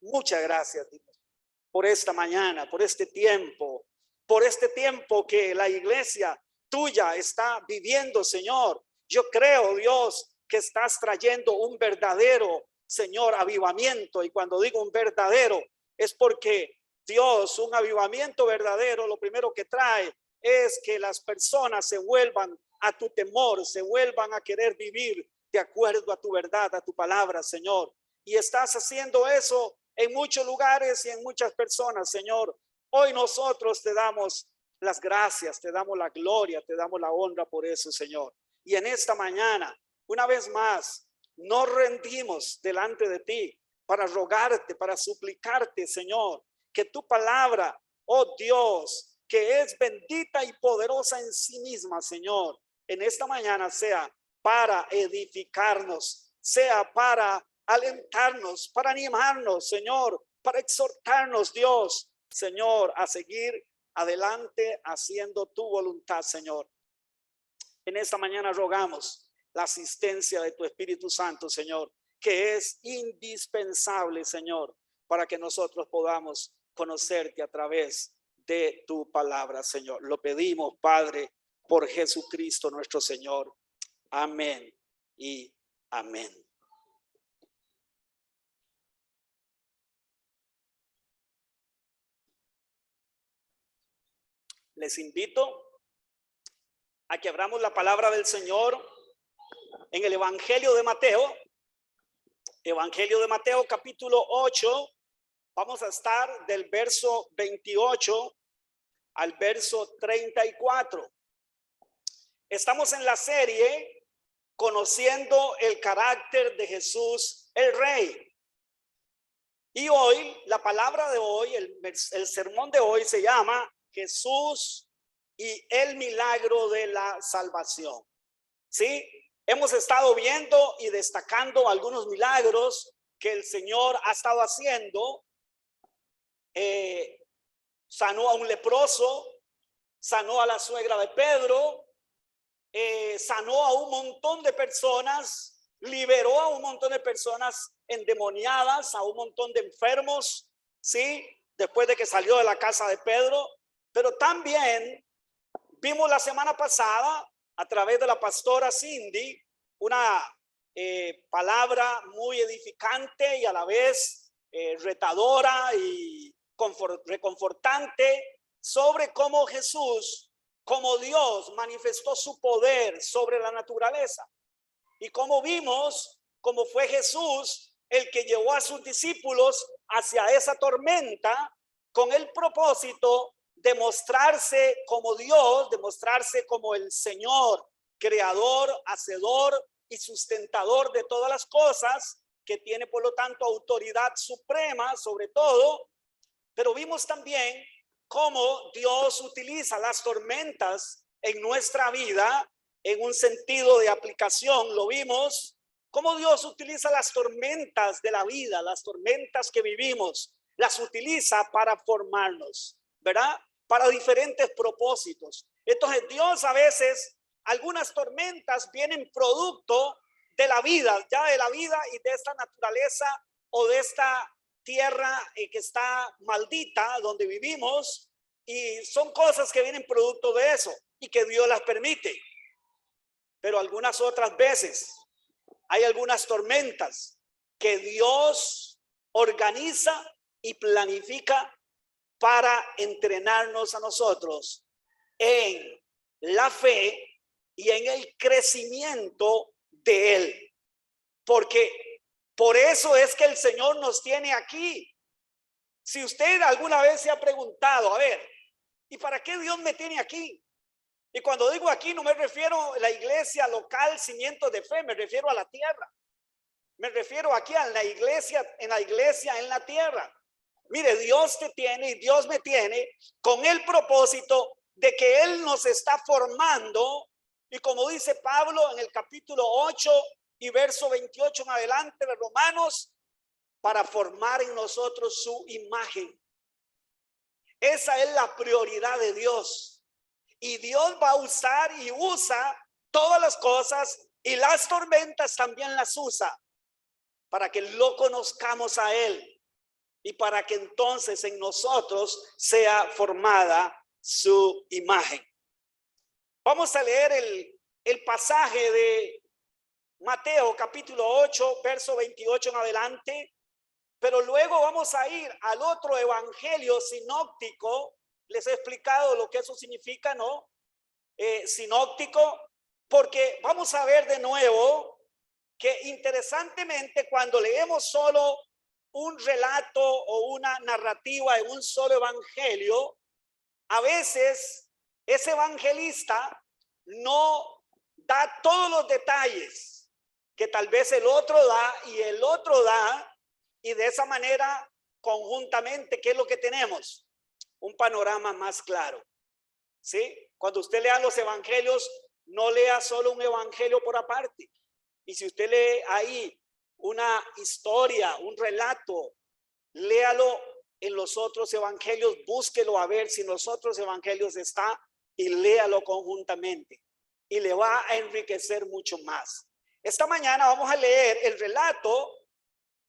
Muchas gracias, Dios, por esta mañana, por este tiempo que la iglesia tuya está viviendo, Señor. Yo creo, Dios, que estás trayendo un verdadero, Señor, avivamiento. Y cuando digo un verdadero, es porque Dios, un avivamiento verdadero, lo primero que trae es que las personas se vuelvan a tu temor, se vuelvan a querer vivir de acuerdo a tu verdad, a tu palabra, Señor. Y estás haciendo eso en muchos lugares y en muchas personas, Señor. Hoy nosotros te damos las gracias, te damos la gloria, te damos la honra por eso, Señor. Y en esta mañana, una vez más, nos rendimos delante de ti para rogarte, para suplicarte, Señor, que tu palabra, oh Dios, que es bendita y poderosa en sí misma, Señor, en esta mañana sea para edificarnos, sea para alentarnos, para animarnos, Señor, para exhortarnos, Dios, Señor, a seguir adelante haciendo tu voluntad, Señor. En esta mañana rogamos la asistencia de tu Espíritu Santo, Señor, que es indispensable, Señor, para que nosotros podamos conocerte a través de tu palabra, Señor. Lo pedimos, Padre, por Jesucristo nuestro Señor. Amén y amén. Les invito a que abramos la palabra del Señor en el Evangelio de Mateo. Evangelio de Mateo, capítulo 8. Vamos a estar del verso 28 al verso 34. Estamos en la serie Conociendo el carácter de Jesús el Rey. Y hoy, la palabra de hoy, el sermón de hoy se llama Jesús y el milagro de la salvación. ¿Sí? Hemos estado viendo y destacando algunos milagros que el Señor ha estado haciendo. Sanó a un leproso, sanó a la suegra de Pedro, sanó a un montón de personas, liberó a un montón de personas endemoniadas, a un montón de enfermos, ¿sí? Después de que salió de la casa de Pedro. Pero también vimos la semana pasada, a través de la pastora Cindy, una palabra muy edificante y a la vez retadora y reconfortante sobre cómo Jesús, como Dios, manifestó su poder sobre la naturaleza. Y como vimos, cómo fue Jesús el que llevó a sus discípulos hacia esa tormenta con el propósito de mostrarse como Dios, de mostrarse como el Señor, creador, hacedor y sustentador de todas las cosas, que tiene por lo tanto autoridad suprema sobre todo. Pero vimos también cómo Dios utiliza las tormentas en nuestra vida en un sentido de aplicación. Lo vimos cómo Dios utiliza las tormentas de la vida, las tormentas que vivimos, las utiliza para formarnos, ¿verdad? Para diferentes propósitos. Entonces Dios a veces, algunas tormentas vienen producto de la vida, ya de la vida y de esta naturaleza o de esta tierra que está maldita donde vivimos, y son cosas que vienen producto de eso y que Dios las permite. Pero algunas otras veces hay algunas tormentas que Dios organiza y planifica para entrenarnos a nosotros en la fe y en el crecimiento de Él. Porque por eso es que el Señor nos tiene aquí. Si usted alguna vez se ha preguntado, a ver, ¿y para qué Dios me tiene aquí? Y cuando digo aquí no me refiero a la iglesia local, cimientos de fe, me refiero a la tierra. Me refiero aquí a la iglesia, en la tierra. Mire, Dios te tiene y Dios me tiene con el propósito de que Él nos está formando. Y como dice Pablo en el capítulo 8 y verso 28 en adelante de Romanos, para formar en nosotros su imagen. Esa es la prioridad de Dios. Y Dios va a usar y usa todas las cosas, y las tormentas también las usa para que lo conozcamos a Él. y para que entonces en nosotros sea formada su imagen. Vamos a leer el pasaje de Mateo capítulo 8, verso 28 en adelante, pero luego vamos a ir al otro evangelio sinóptico. Les he explicado lo que eso significa, ¿no? Sinóptico, porque vamos a ver de nuevo que interesantemente cuando leemos solo un relato o una narrativa en un solo evangelio, a veces ese evangelista no da todos los detalles que tal vez el otro da y el otro da, y de esa manera conjuntamente, ¿qué es lo que tenemos? Un panorama más claro, ¿sí? Cuando usted lea los evangelios, no lea solo un evangelio por aparte. Y si usted lee ahí una historia, un relato, léalo en los otros evangelios, búsquelo a ver si en los otros evangelios está y léalo conjuntamente. Y le va a enriquecer mucho más. Esta mañana vamos a leer el relato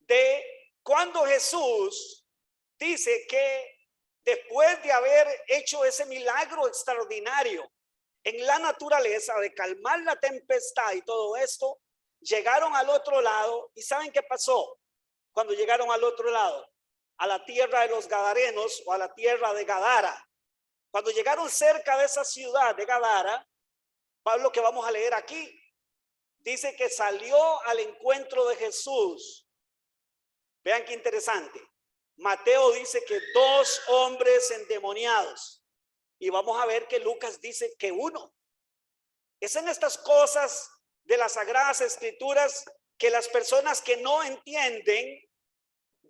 de cuando Jesús dice que después de haber hecho ese milagro extraordinario en la naturaleza de calmar la tempestad y todo esto, llegaron al otro lado. ¿Y saben qué pasó cuando llegaron al otro lado? A la tierra de los Gadarenos o a la tierra de Gadara. Cuando llegaron cerca de esa ciudad de Gadara, Pablo, que vamos a leer aquí, dice que salió al encuentro de Jesús. Vean qué interesante. Mateo dice que 2 hombres endemoniados, y vamos a ver que Lucas dice que 1. Es en estas cosas de las Sagradas Escrituras que las personas que no entienden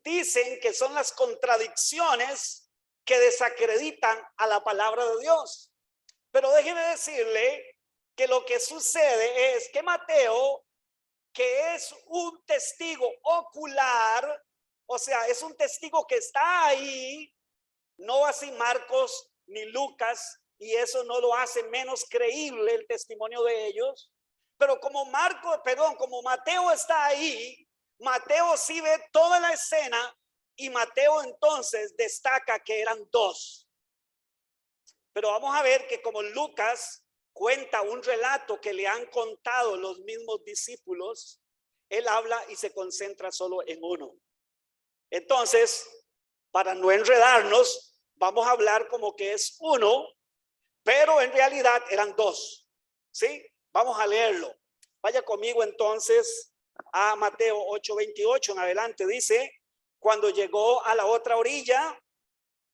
dicen que son las contradicciones que desacreditan a la palabra de Dios. Pero déjeme decirle que lo que sucede es que Mateo, que es un testigo ocular, o sea, es un testigo que está ahí, no así Marcos ni Lucas, y eso no lo hace menos creíble el testimonio de ellos. Pero como Mateo está ahí, Mateo sí ve toda la escena, y Mateo entonces destaca que eran 2. Pero vamos a ver que como Lucas cuenta un relato que le han contado los mismos discípulos, él habla y se concentra solo en 1. Entonces, para no enredarnos, vamos a hablar como que es 1, pero en realidad eran 2. ¿Sí? Vamos a leerlo. Vaya conmigo entonces a Mateo 8:28 en adelante. Dice: cuando llegó a la otra orilla,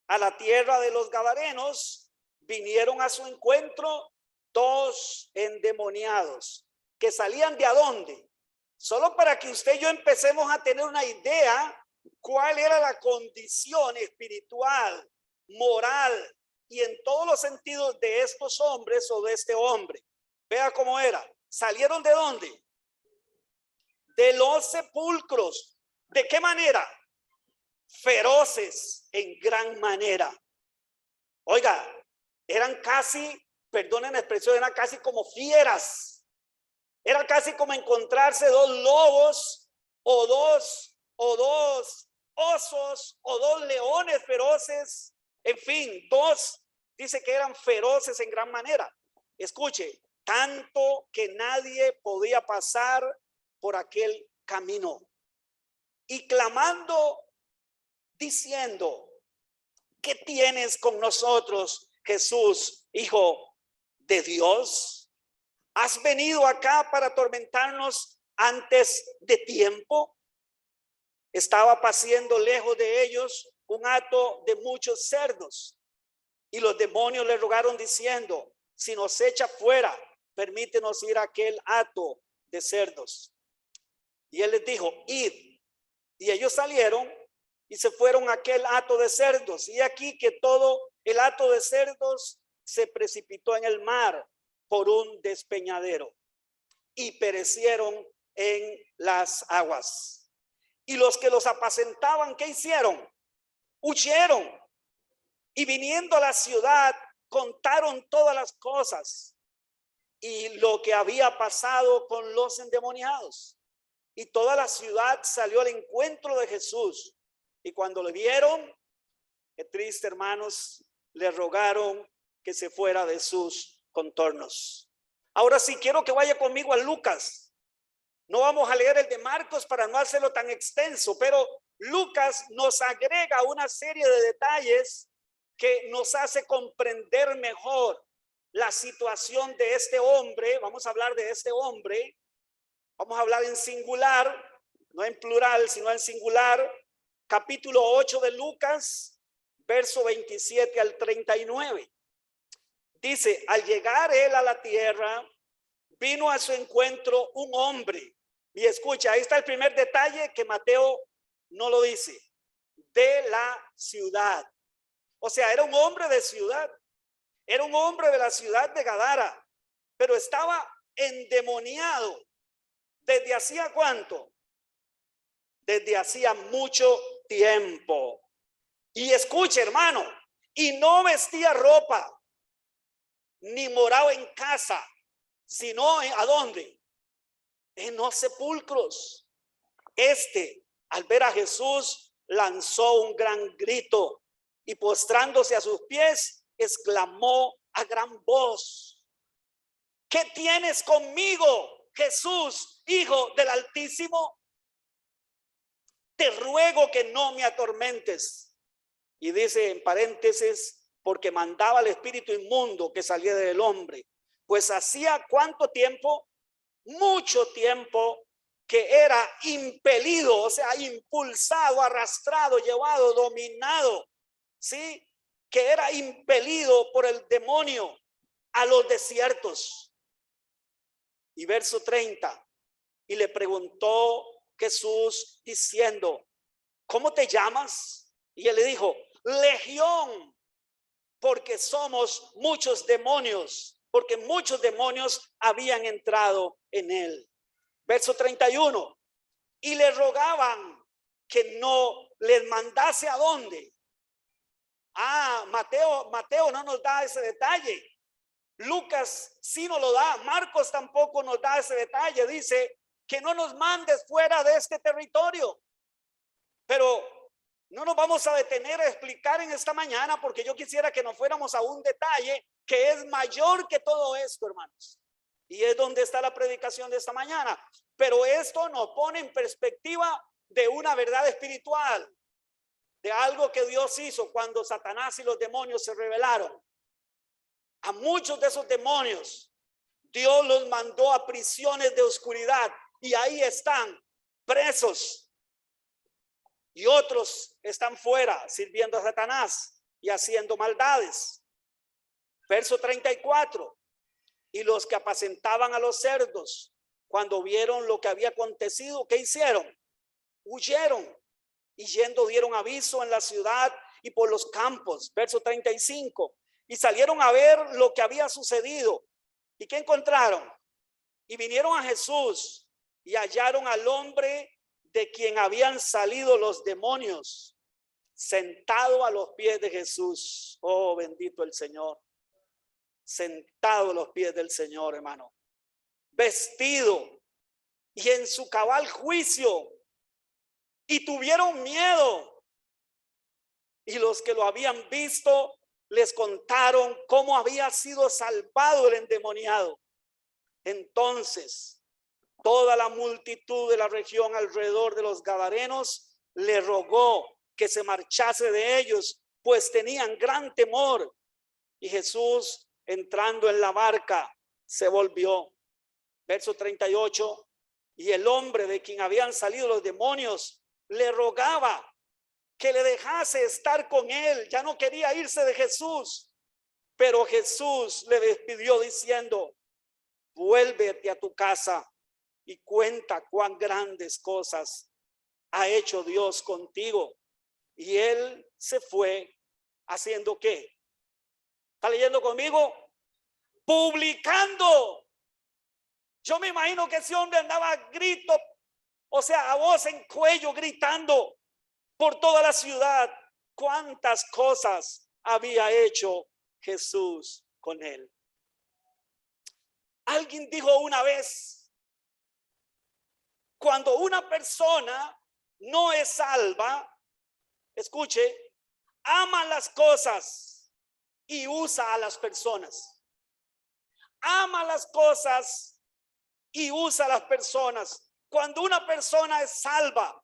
a la tierra de los Gadarenos, vinieron a su encuentro 2 endemoniados que salían de ¿adónde? Solo para que usted y yo empecemos a tener una idea cuál era la condición espiritual, moral y en todos los sentidos de estos hombres o de este hombre. Vea cómo era. ¿Salieron de dónde? De los sepulcros. ¿De qué manera? Feroces en gran manera. Oiga, eran casi, perdonen la expresión, eran casi como fieras. Era casi como encontrarse 2 lobos o dos osos o 2 leones feroces. En fin, 2 dice que eran feroces en gran manera. Escuche, tanto que nadie podía pasar por aquel camino. Y clamando, diciendo: ¿qué tienes con nosotros, Jesús, Hijo de Dios? ¿Has venido acá para atormentarnos antes de tiempo? Estaba paciendo lejos de ellos un hato de muchos cerdos, y los demonios le rogaron diciendo: si nos echa fuera, permítenos ir a aquel hato de cerdos. Y él les dijo: id. Y ellos salieron y se fueron a aquel hato de cerdos. Y aquí que todo el hato de cerdos se precipitó en el mar por un despeñadero y perecieron en las aguas. Y los que los apacentaban, ¿qué hicieron? Huyeron, y viniendo a la ciudad contaron todas las cosas y lo que había pasado con los endemoniados. Y toda la ciudad salió al encuentro de Jesús, Y cuando le vieron, qué triste, hermanos, le rogaron que se fuera de sus contornos. Ahora sí, quiero que vaya conmigo a Lucas. No vamos a leer el de Marcos para no hacerlo tan extenso, pero Lucas nos agrega una serie de detalles que nos hace comprender mejor la situación de este hombre. Vamos a hablar de este hombre. Vamos a hablar en singular, no en plural, sino en singular. Capítulo 8 de Lucas, verso 27 al 39. Dice, al llegar él a la tierra, vino a su encuentro un hombre. Y escucha, ahí está el primer detalle que Mateo no lo dice. De la ciudad. O sea, era un hombre de ciudad. Era un hombre de la ciudad de Gadara. Pero estaba endemoniado. ¿Desde hacía cuánto? Desde hacía mucho tiempo. Y escuche, hermano, y no vestía ropa, ni moraba en casa, sino ¿a dónde? En los sepulcros. Al ver a Jesús, lanzó un gran grito y postrándose a sus pies, exclamó a gran voz: ¿qué tienes conmigo, Jesús, Hijo del Altísimo? Te ruego que no me atormentes. Y dice en paréntesis, porque mandaba al espíritu inmundo que saliera del hombre. Pues hacía ¿cuánto tiempo? Mucho tiempo que era impelido, o sea, impulsado, arrastrado, llevado, dominado, ¿sí? Que era impelido por el demonio a los desiertos. Y verso 30, y le preguntó Jesús diciendo, ¿cómo te llamas? Y él le dijo, Legión, porque somos muchos demonios, porque muchos demonios habían entrado en él. Verso 31, y le rogaban que no les mandase a dónde. Mateo no nos da ese detalle. Lucas sí nos lo da. Marcos tampoco nos da ese detalle. Dice que no nos mandes fuera de este territorio. Pero no nos vamos a detener a explicar en esta mañana, porque yo quisiera que nos fuéramos a un detalle que es mayor que todo esto, hermanos. Y es donde está la predicación de esta mañana. Pero esto nos pone en perspectiva de una verdad espiritual, de algo que Dios hizo cuando Satanás y los demonios se rebelaron. A muchos de esos demonios Dios los mandó a prisiones de oscuridad y ahí están presos. Y otros están fuera sirviendo a Satanás y haciendo maldades. Verso 34. Y los que apacentaban a los cerdos, cuando vieron lo que había acontecido, ¿qué hicieron? Huyeron y yendo dieron aviso en la ciudad y por los campos. Verso 35. Y salieron a ver lo que había sucedido. ¿Y qué encontraron? Y vinieron a Jesús y hallaron al hombre de quien habían salido los demonios, sentado a los pies de Jesús. Oh, bendito el Señor. Sentado a los pies del Señor, hermano. Vestido y en su cabal juicio. Y tuvieron miedo. Y los que lo habían visto les contaron cómo había sido salvado el endemoniado. Entonces, toda la multitud de la región alrededor de los Gadarenos le rogó que se marchase de ellos, pues tenían gran temor. Y Jesús, entrando en la barca, se volvió. Verso 38. Y el hombre de quien habían salido los demonios le rogaba que le dejase estar con él. Ya no quería irse de Jesús. Pero Jesús le despidió diciendo, vuélvete a tu casa y cuenta cuán grandes cosas ha hecho Dios contigo. Y él se fue haciendo ¿qué? ¿Está leyendo conmigo? Publicando. Yo me imagino que ese hombre andaba a grito, o sea, a voz en cuello, gritando por toda la ciudad cuántas cosas había hecho Jesús con él. Alguien dijo una vez, cuando una persona no es salva, escuche, ama las cosas y usa a las personas. Ama las cosas y usa a las personas. Cuando una persona es salva,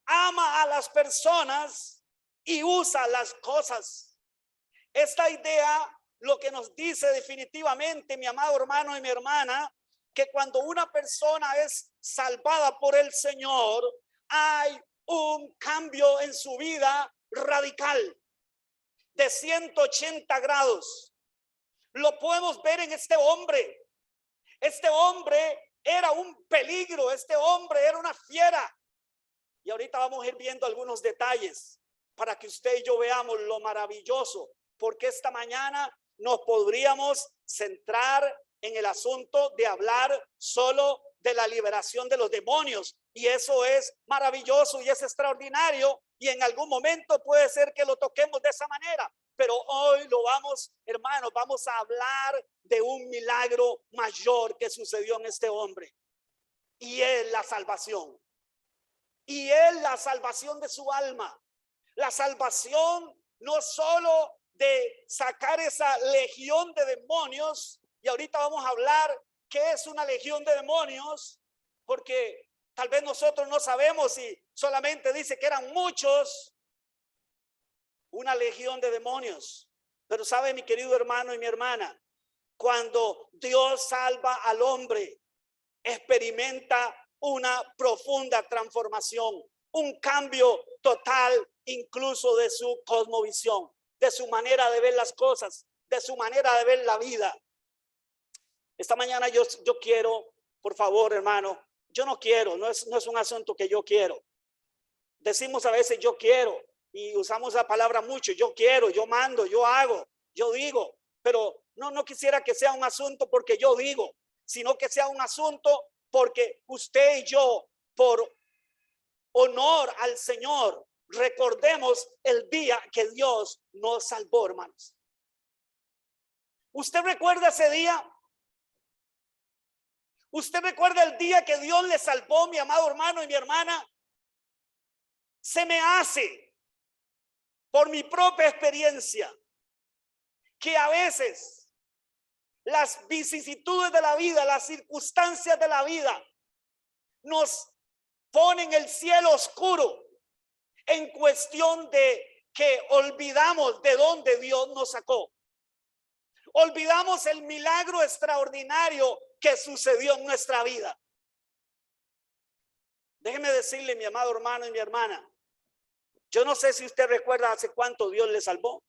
ama a las personas y usa las cosas. Esta idea lo que nos dice definitivamente, mi amado hermano y mi hermana, que cuando una persona es salvada por el Señor, hay un cambio en su vida radical de 180 grados. Lo podemos ver en este hombre. Este hombre era un peligro, este hombre era una fiera. Y ahorita vamos a ir viendo algunos detalles para que usted y yo veamos lo maravilloso, porque esta mañana nos podríamos centrar en el asunto de hablar solo de la liberación de los demonios, y eso es maravilloso y es extraordinario, y en algún momento puede ser que lo toquemos de esa manera, pero hoy lo vamos, hermanos, vamos a hablar de un milagro mayor que sucedió en este hombre, y es la salvación. Y es la salvación de su alma. La salvación no solo de sacar esa legión de demonios, y ahorita vamos a hablar qué es una legión de demonios, porque tal vez nosotros no sabemos si solamente dice que eran muchos, una legión de demonios. Pero sabe, mi querido hermano y mi hermana, cuando Dios salva al hombre, experimenta una profunda transformación, un cambio total, incluso de su cosmovisión, de su manera de ver las cosas, de su manera de ver la vida. Esta mañana yo quiero, por favor, hermano, yo no quiero, no es un asunto que yo quiero. Decimos a veces yo quiero y usamos la palabra mucho, yo quiero, yo mando, yo hago, yo digo, pero no quisiera que sea un asunto porque yo digo, sino que sea un asunto porque usted y yo, por honor al Señor, recordemos el día que Dios nos salvó, hermanos. ¿Usted recuerda ese día? ¿Usted recuerda el día que Dios le salvó, mi amado hermano y mi hermana? Se me hace, por mi propia experiencia, que a veces las vicisitudes de la vida, las circunstancias de la vida, nos ponen el cielo oscuro en cuestión de que olvidamos de dónde Dios nos sacó. Olvidamos el milagro extraordinario que sucedió en nuestra vida. Déjeme decirle, mi amado hermano y mi hermana, yo no sé si usted recuerda hace cuánto Dios le salvó.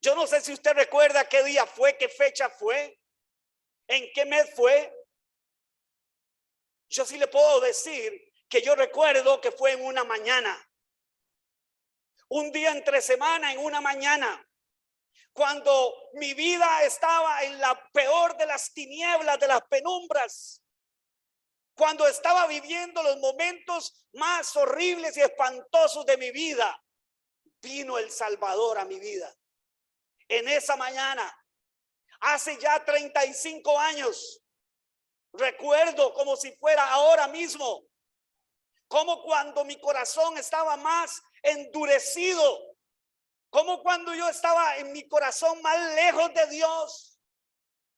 Yo no sé si usted recuerda qué día fue, qué fecha fue, en qué mes fue. Yo sí le puedo decir que yo recuerdo que fue en una mañana, un día entre semana, en una mañana, cuando mi vida estaba en la peor de las tinieblas, de las penumbras, cuando estaba viviendo los momentos más horribles y espantosos de mi vida, vino el Salvador a mi vida. En esa mañana, hace ya 35 años, recuerdo como si fuera ahora mismo, como cuando mi corazón estaba más endurecido, como cuando yo estaba en mi corazón más lejos de Dios,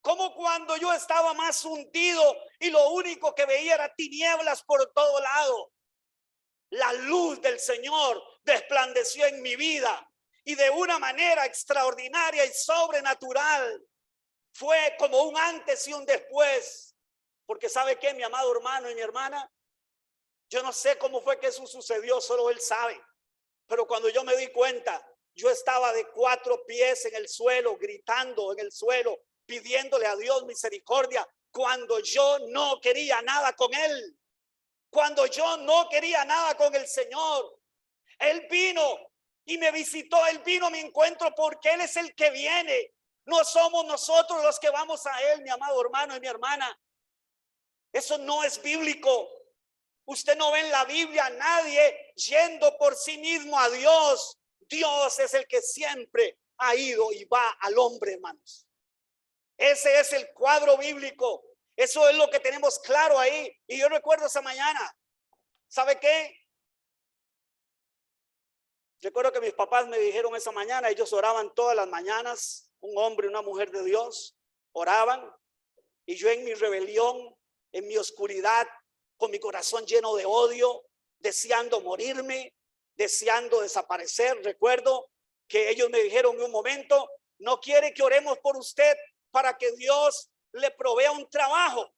como cuando yo estaba más hundido y lo único que veía era tinieblas por todo lado. La luz del Señor resplandeció en mi vida y de una manera extraordinaria y sobrenatural. Fue como un antes y un después. Porque ¿sabe qué, mi amado hermano y mi hermana? Yo no sé cómo fue que eso sucedió, solo Él sabe. Pero cuando yo me di cuenta, yo estaba de 4 pies en el suelo, gritando en el suelo, pidiéndole a Dios misericordia, cuando yo no quería nada con Él, cuando yo no quería nada con el Señor. Él vino y me visitó, Él vino a mi encuentro porque Él es el que viene. No somos nosotros los que vamos a Él, mi amado hermano y mi hermana. Eso no es bíblico. Usted no ve en la Biblia a nadie yendo por sí mismo a Dios. Dios es el que siempre ha ido y va al hombre, hermanos. Ese es el cuadro bíblico. Eso es lo que tenemos claro ahí. Y yo recuerdo esa mañana, ¿sabe qué? Recuerdo que mis papás me dijeron esa mañana, ellos oraban todas las mañanas, un hombre y una mujer de Dios, oraban, y yo en mi rebelión, en mi oscuridad, con mi corazón lleno de odio, deseando morirme, deseando desaparecer. Recuerdo que ellos me dijeron en un momento, no quiere que oremos por usted para que Dios le provea un trabajo.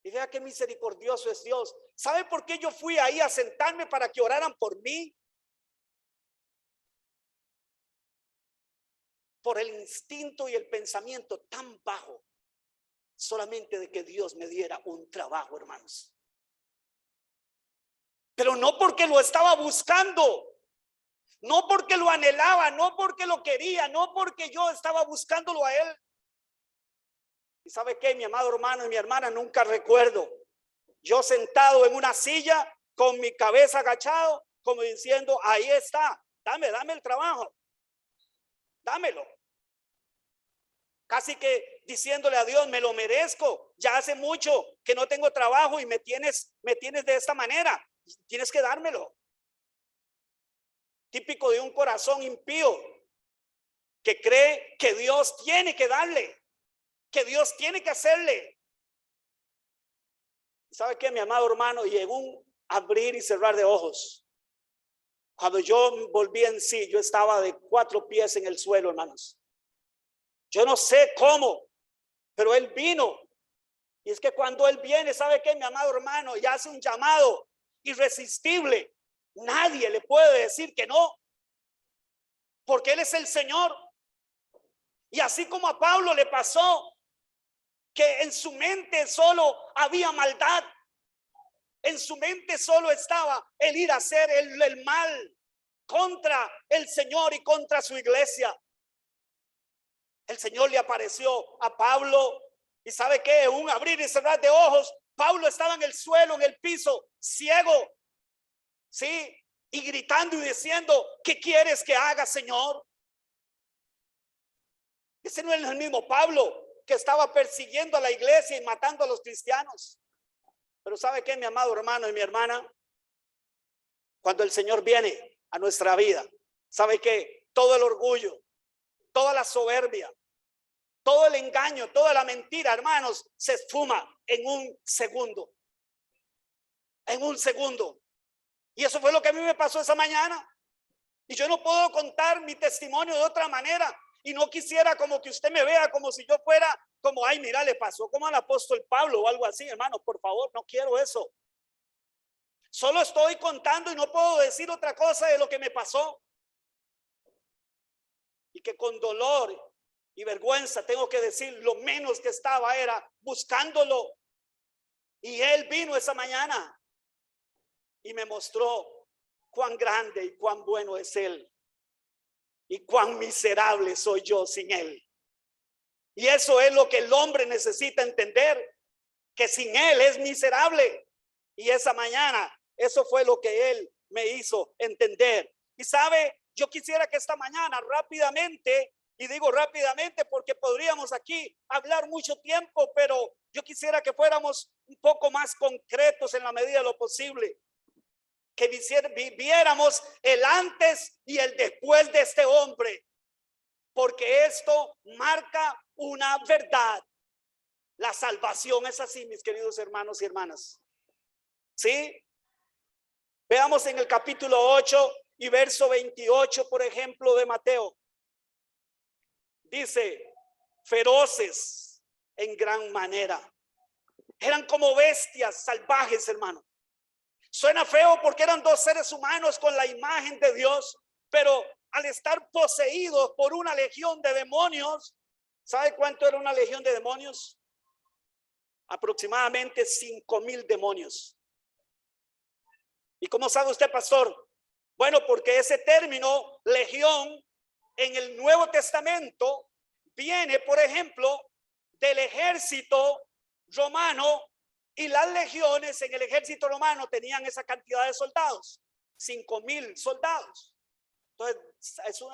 Y vea qué misericordioso es Dios. ¿Sabe por qué yo fui ahí a sentarme para que oraran por mí? Por el instinto y el pensamiento tan bajo, solamente de que Dios me diera un trabajo, hermanos. Pero no porque lo estaba buscando, no porque lo anhelaba, no porque lo quería, no porque yo estaba buscándolo a él. ¿Y sabe qué, mi amado hermano y mi hermana? Nunca recuerdo yo sentado en una silla con mi cabeza agachado, como diciendo, ahí está, dame el trabajo, dámelo. Casi que diciéndole a Dios, me lo merezco, ya hace mucho que no tengo trabajo y me tienes de esta manera, tienes que dármelo. Típico de un corazón impío que cree que Dios tiene que darle, que Dios tiene que hacerle. ¿Sabe qué, mi amado hermano? Y en un abrir y cerrar de ojos, cuando yo volví en sí, yo estaba de 4 pies en el suelo, hermanos. Yo no sé cómo, pero él vino. Y es que cuando él viene, ¿sabe qué, mi amado hermano? Y hace un llamado irresistible. Nadie le puede decir que no, porque él es el Señor. Y así como a Pablo le pasó, que en su mente solo había maldad, en su mente solo estaba el ir a hacer el mal contra el Señor y contra su iglesia. El Señor le apareció a Pablo y ¿sabe qué? Un abrir y cerrar de ojos. Pablo estaba en el suelo, en el piso, ciego, ¿sí? Y gritando y diciendo, ¿qué quieres que haga, Señor? Ese no es el mismo Pablo que estaba persiguiendo a la iglesia y matando a los cristianos. Pero ¿sabe qué, mi amado hermano y mi hermana? Cuando el Señor viene a nuestra vida, ¿sabe qué? Todo el orgullo, toda la soberbia, todo el engaño, toda la mentira, hermanos, se esfuma en un segundo. En un segundo. Y eso fue lo que a mí me pasó esa mañana. Y yo no puedo contar mi testimonio de otra manera. Y no quisiera como que usted me vea como si yo fuera como, ay, mira, le pasó como al apóstol Pablo o algo así, hermano. Por favor, no quiero eso. Solo estoy contando y no puedo decir otra cosa de lo que me pasó. Y que con dolor y vergüenza tengo que decir, lo menos que estaba era buscándolo. Y él vino esa mañana y me mostró cuán grande y cuán bueno es él. Y cuán miserable soy yo sin él. Y eso es lo que el hombre necesita entender, que sin él es miserable. Y esa mañana, eso fue lo que él me hizo entender. Y sabe, yo quisiera que esta mañana rápidamente, y digo rápidamente porque podríamos aquí hablar mucho tiempo, pero yo quisiera que fuéramos un poco más concretos en la medida de lo posible. Que viéramos el antes y el después de este hombre, porque esto marca una verdad. La salvación es así, mis queridos hermanos y hermanas. ¿Sí? Veamos en el capítulo 8 y verso 28, por ejemplo, de Mateo. Dice, feroces en gran manera. Eran como bestias salvajes, hermano. Suena feo porque eran 2 seres humanos con la imagen de Dios, pero al estar poseídos por una legión de demonios, ¿sabe cuánto era una legión de demonios? Aproximadamente 5,000 demonios. ¿Y cómo sabe usted, pastor? Bueno, porque ese término legión en el Nuevo Testamento viene, por ejemplo, del ejército romano. Y las legiones en el ejército romano tenían esa cantidad de soldados, 5,000 soldados. Entonces,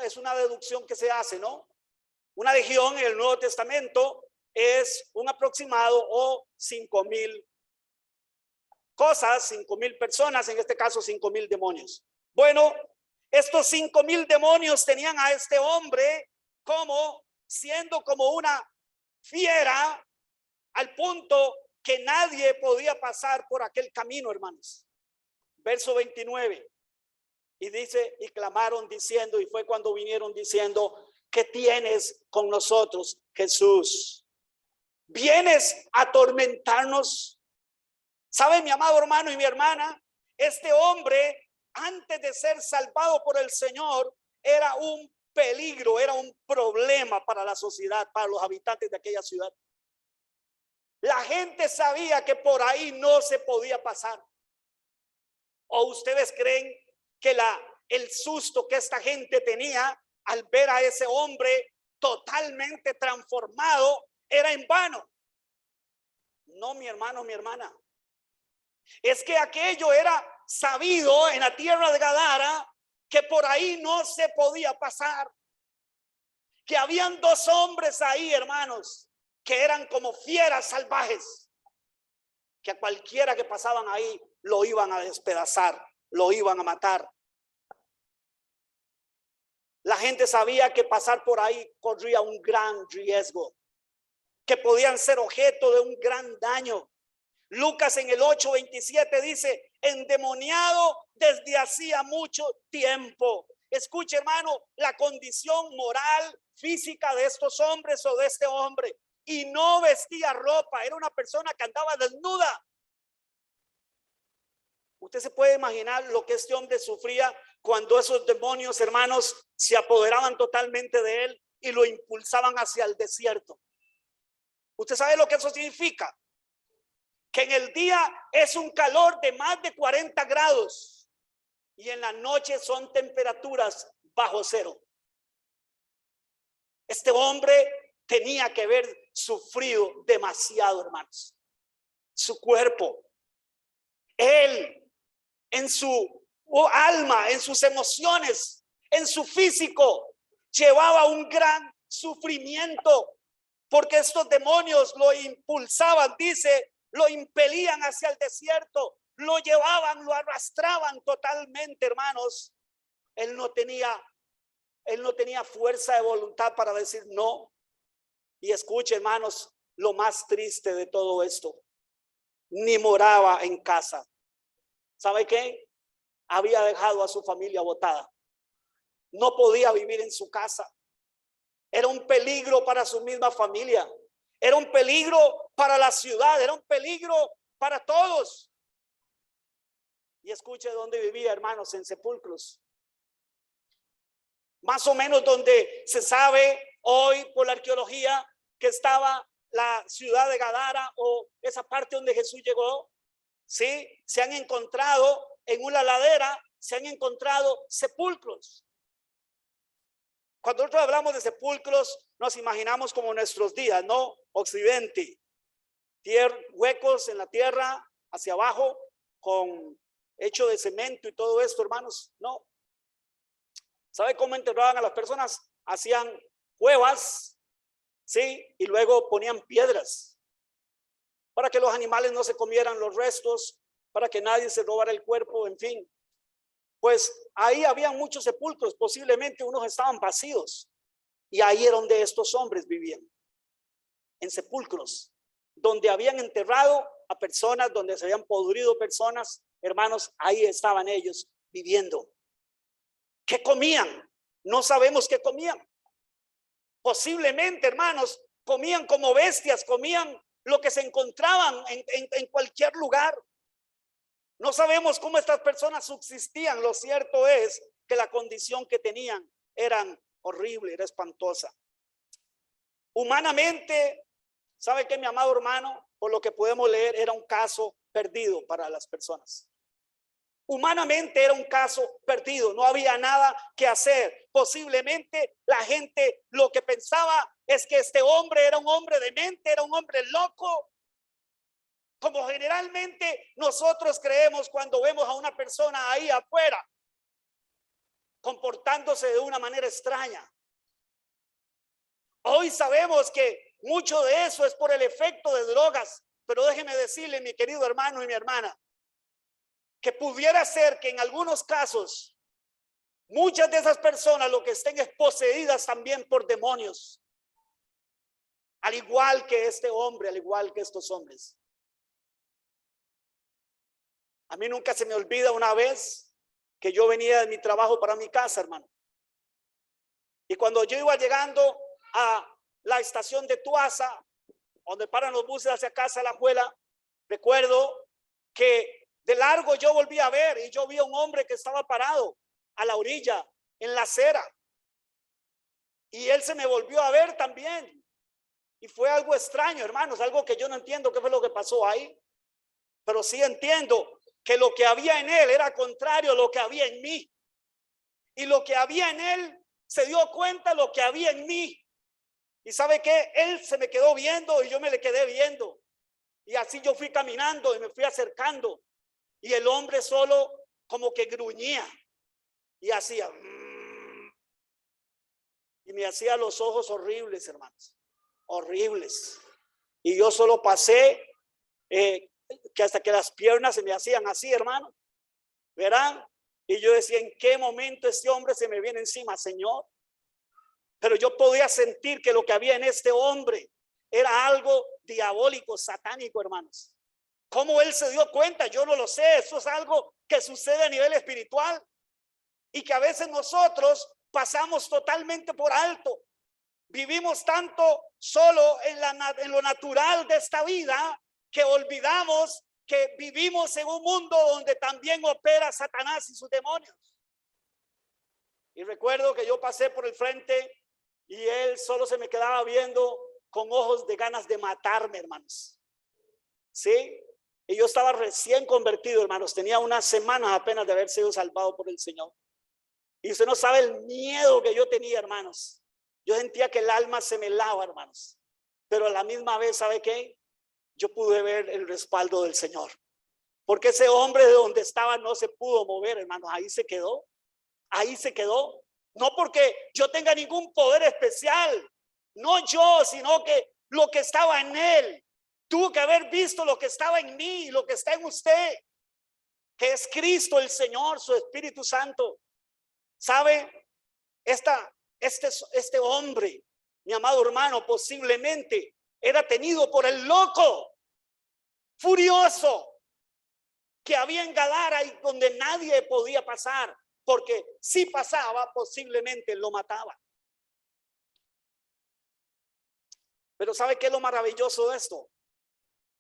es una deducción que se hace, ¿no? Una legión en el Nuevo Testamento es un aproximado o 5,000 cosas, 5,000 personas, en este caso 5,000 demonios. Bueno, estos 5,000 demonios tenían a este hombre como siendo como una fiera, al punto que nadie podía pasar por aquel camino, hermanos. Verso 29. Y dice, y clamaron diciendo, y fue cuando vinieron diciendo, ¿qué tienes con nosotros, Jesús? ¿Vienes a atormentarnos? ¿Sabe, mi amado hermano y mi hermana? Este hombre, antes de ser salvado por el Señor, era un peligro, era un problema para la sociedad, para los habitantes de aquella ciudad. La gente sabía que por ahí no se podía pasar. ¿O ustedes creen que el susto que esta gente tenía al ver a ese hombre totalmente transformado era en vano? No, mi hermano, mi hermana. Es que aquello era sabido en la tierra de Gadara, que por ahí no se podía pasar. Que habían 2 hombres ahí, hermanos, que eran como fieras salvajes, que a cualquiera que pasaban ahí lo iban a despedazar, lo iban a matar. La gente sabía que pasar por ahí corría un gran riesgo, que podían ser objeto de un gran daño. Lucas en el 8:27 dice, endemoniado desde hacía mucho tiempo. Escuche, hermano, la condición moral, física de estos hombres o de este hombre. Y no vestía ropa, era una persona que andaba desnuda. Usted se puede imaginar lo que este hombre sufría cuando esos demonios, hermanos, se apoderaban totalmente de él y lo impulsaban hacia el desierto. ¿Usted sabe lo que eso significa? Que en el día es un calor de más de 40 grados y en la noche son temperaturas bajo cero. Este hombre tenía que haber sufrido demasiado, hermanos. Su cuerpo, él, en su alma, en sus emociones, en su físico, llevaba un gran sufrimiento, porque estos demonios lo impulsaban, dice, lo impelían hacia el desierto, lo llevaban, lo arrastraban totalmente, hermanos. Él no tenía fuerza de voluntad para decir no. Y escuche, hermanos, lo más triste de todo esto, ni moraba en casa. ¿Sabe qué? Había dejado a su familia botada. No podía vivir en su casa. Era un peligro para su misma familia. Era un peligro para la ciudad. Era un peligro para todos. Y escuche dónde vivía, hermanos, en sepulcros. Más o menos donde se sabe hoy por la arqueología que estaba la ciudad de Gadara o esa parte donde Jesús llegó. Sí, se han encontrado en una ladera, se han encontrado sepulcros. Cuando nosotros hablamos de sepulcros, nos imaginamos como nuestros días, ¿no? Occidente, huecos en la tierra hacia abajo, con hecho de cemento y todo esto, hermanos. No. ¿Sabe cómo enterraban a las personas? Hacían cuevas, sí, y luego ponían piedras para que los animales no se comieran los restos, para que nadie se robara el cuerpo, en fin. Pues ahí había muchos sepulcros, posiblemente unos estaban vacíos, y ahí era donde estos hombres vivían, en sepulcros, donde habían enterrado a personas, donde se habían podrido personas, hermanos, ahí estaban ellos viviendo. ¿Qué comían? No sabemos qué comían. Posiblemente, hermanos, comían como bestias, comían lo que se encontraban en cualquier lugar. No sabemos cómo estas personas subsistían. Lo cierto es que la condición que tenían era horrible, era espantosa. Humanamente, ¿sabe qué, mi amado hermano? Por lo que podemos leer, era un caso perdido para las personas. Humanamente era un caso perdido, no había nada que hacer. Posiblemente la gente lo que pensaba es que este hombre era un hombre demente, era un hombre loco, como generalmente nosotros creemos cuando vemos a una persona ahí afuera comportándose de una manera extraña. Hoy sabemos que mucho de eso es por el efecto de drogas, pero déjeme decirle, mi querido hermano y mi hermana, que pudiera ser que en algunos casos Muchas de esas personas lo que estén es poseídas también por demonios. Al igual que este hombre, al igual que estos hombres. A mí nunca se me olvida una vez que yo venía de mi trabajo para mi casa, hermano. Y cuando yo iba llegando a la estación de Tuasa, donde paran los buses hacia casa de la Juela, recuerdo que de largo yo volví a ver y yo vi a un hombre que estaba parado a la orilla, en la acera. Y él se me volvió a ver también. Y fue algo extraño, hermanos, algo que yo no entiendo qué fue lo que pasó ahí. Pero sí entiendo que lo que había en él era contrario a lo que había en mí. Y lo que había en él se dio cuenta de lo que había en mí. Y ¿sabe qué? Él se me quedó viendo y yo me le quedé viendo. Y así yo fui caminando y me fui acercando. Y el hombre solo como que gruñía. Y hacía. Y me hacía los ojos horribles, hermanos. Horribles. Y yo solo pasé que hasta que las piernas se me hacían así, hermano. ¿Verán? Y yo decía, ¿en qué momento este hombre se me viene encima, Señor? Pero yo podía sentir que lo que había en este hombre era algo diabólico, satánico, hermanos. ¿Cómo él se dio cuenta? Yo no lo sé. Eso es algo que sucede a nivel espiritual y que a veces nosotros pasamos totalmente por alto. Vivimos tanto solo en lo natural de esta vida que olvidamos que vivimos en un mundo donde también opera Satanás y sus demonios. Y recuerdo que yo pasé por el frente y él solo se me quedaba viendo con ojos de ganas de matarme, hermanos. ¿Sí? Y yo estaba recién convertido, hermanos. Tenía unas semanas apenas de haber sido salvado por el Señor. Y usted no sabe el miedo que yo tenía, hermanos. Yo sentía que el alma se me helaba, hermanos. Pero a la misma vez, ¿sabe qué? Yo pude ver el respaldo del Señor. Porque ese hombre de donde estaba no se pudo mover, hermanos. Ahí se quedó. Ahí se quedó. No porque yo tenga ningún poder especial. No yo, sino que lo que estaba en él. Tuvo que haber visto lo que estaba en mí, lo que está en usted. Que es Cristo el Señor, su Espíritu Santo. ¿Sabe? Este hombre, mi amado hermano, posiblemente era tenido por el loco, furioso, que había en Gadara y donde nadie podía pasar, porque si pasaba, posiblemente lo mataba. Pero ¿sabe qué es lo maravilloso de esto?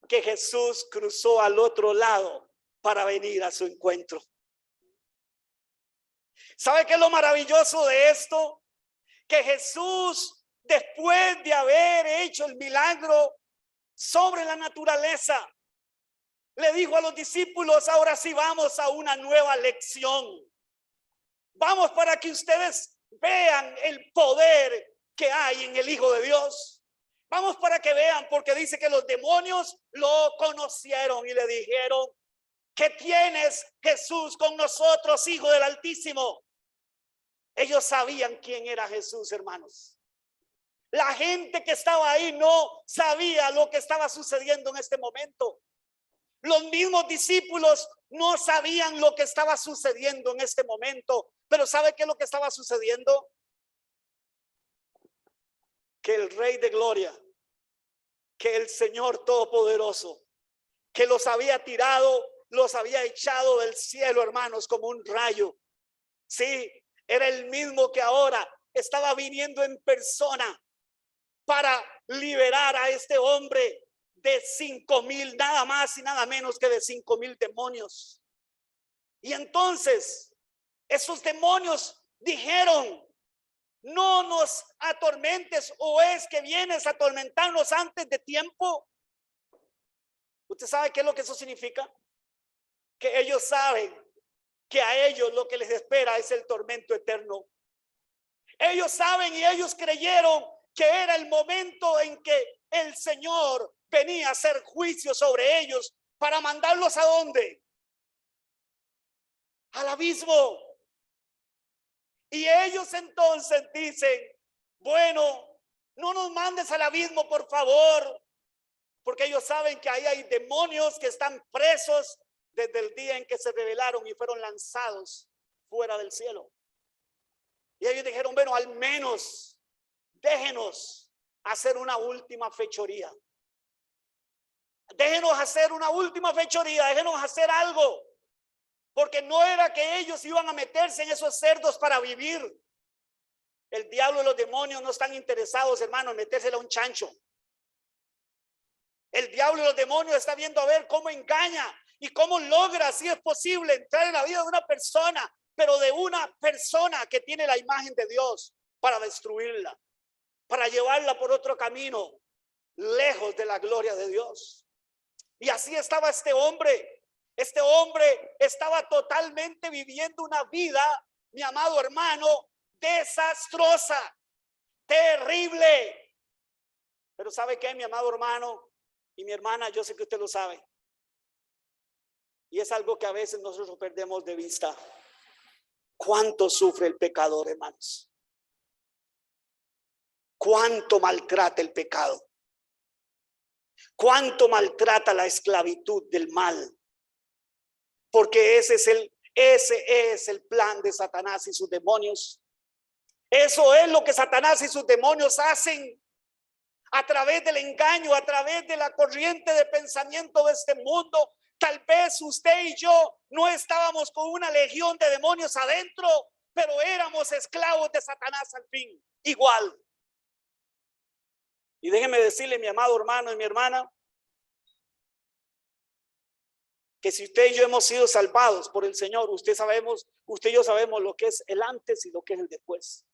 Que Jesús cruzó al otro lado para venir a su encuentro. ¿Sabe qué es lo maravilloso de esto? Que Jesús, después de haber hecho el milagro sobre la naturaleza, le dijo a los discípulos, ahora sí vamos a una nueva lección. Vamos para que ustedes vean el poder que hay en el Hijo de Dios. Vamos para que vean, porque dice que los demonios lo conocieron y le dijeron, ¿qué tienes, Jesús, con nosotros, Hijo del Altísimo? Ellos sabían quién era Jesús, hermanos. La gente que estaba ahí no sabía lo que estaba sucediendo en este momento. Los mismos discípulos no sabían lo que estaba sucediendo en este momento. Pero ¿sabe qué es lo que estaba sucediendo? Que el Rey de Gloria, que el Señor Todopoderoso, que los había tirado, los había echado del cielo, hermanos, como un rayo. Sí, era el mismo que ahora estaba viniendo en persona para liberar a este hombre de 5,000, nada más y nada menos que de 5,000 demonios. Y entonces esos demonios dijeron, no nos atormentes, o es que vienes a atormentarnos antes de tiempo. ¿Usted sabe qué es lo que eso significa? Que ellos saben que a ellos lo que les espera es el tormento eterno. Ellos saben y ellos creyeron que era el momento en que el Señor venía a hacer juicio sobre ellos para mandarlos ¿a dónde? Al abismo. Y ellos entonces dicen, bueno, no nos mandes al abismo, por favor, porque ellos saben que ahí hay demonios que están presos desde el día en que se rebelaron y fueron lanzados fuera del cielo. Y ellos dijeron, bueno, al menos déjenos hacer una última fechoría. Déjenos hacer una última fechoría, déjenos hacer algo. Porque no era que ellos iban a meterse en esos cerdos para vivir. El diablo y los demonios no están interesados, hermano, en metérsela a un chancho. El diablo y los demonios están viendo a ver cómo engaña y cómo logra, si es posible, entrar en la vida de una persona, pero de una persona que tiene la imagen de Dios, para destruirla, para llevarla por otro camino, lejos de la gloria de Dios. Y así estaba este hombre. Este hombre estaba totalmente viviendo una vida, mi amado hermano, desastrosa, terrible. Pero ¿sabe qué, mi amado hermano y mi hermana? Yo sé que usted lo sabe. Y es algo que a veces nosotros perdemos de vista. ¿Cuánto sufre el pecador, hermanos? ¿Cuánto maltrata el pecado? ¿Cuánto maltrata la esclavitud del mal? Porque ese es el plan de Satanás y sus demonios. Eso es lo que Satanás y sus demonios hacen a través del engaño, a través de la corriente de pensamiento de este mundo. Tal vez usted y yo no estábamos con una legión de demonios adentro, pero éramos esclavos de Satanás al fin, igual. Y déjeme decirle, mi amado hermano y mi hermana, que si usted y yo hemos sido salvados por el Señor, usted y yo sabemos lo que es el antes y lo que es el después.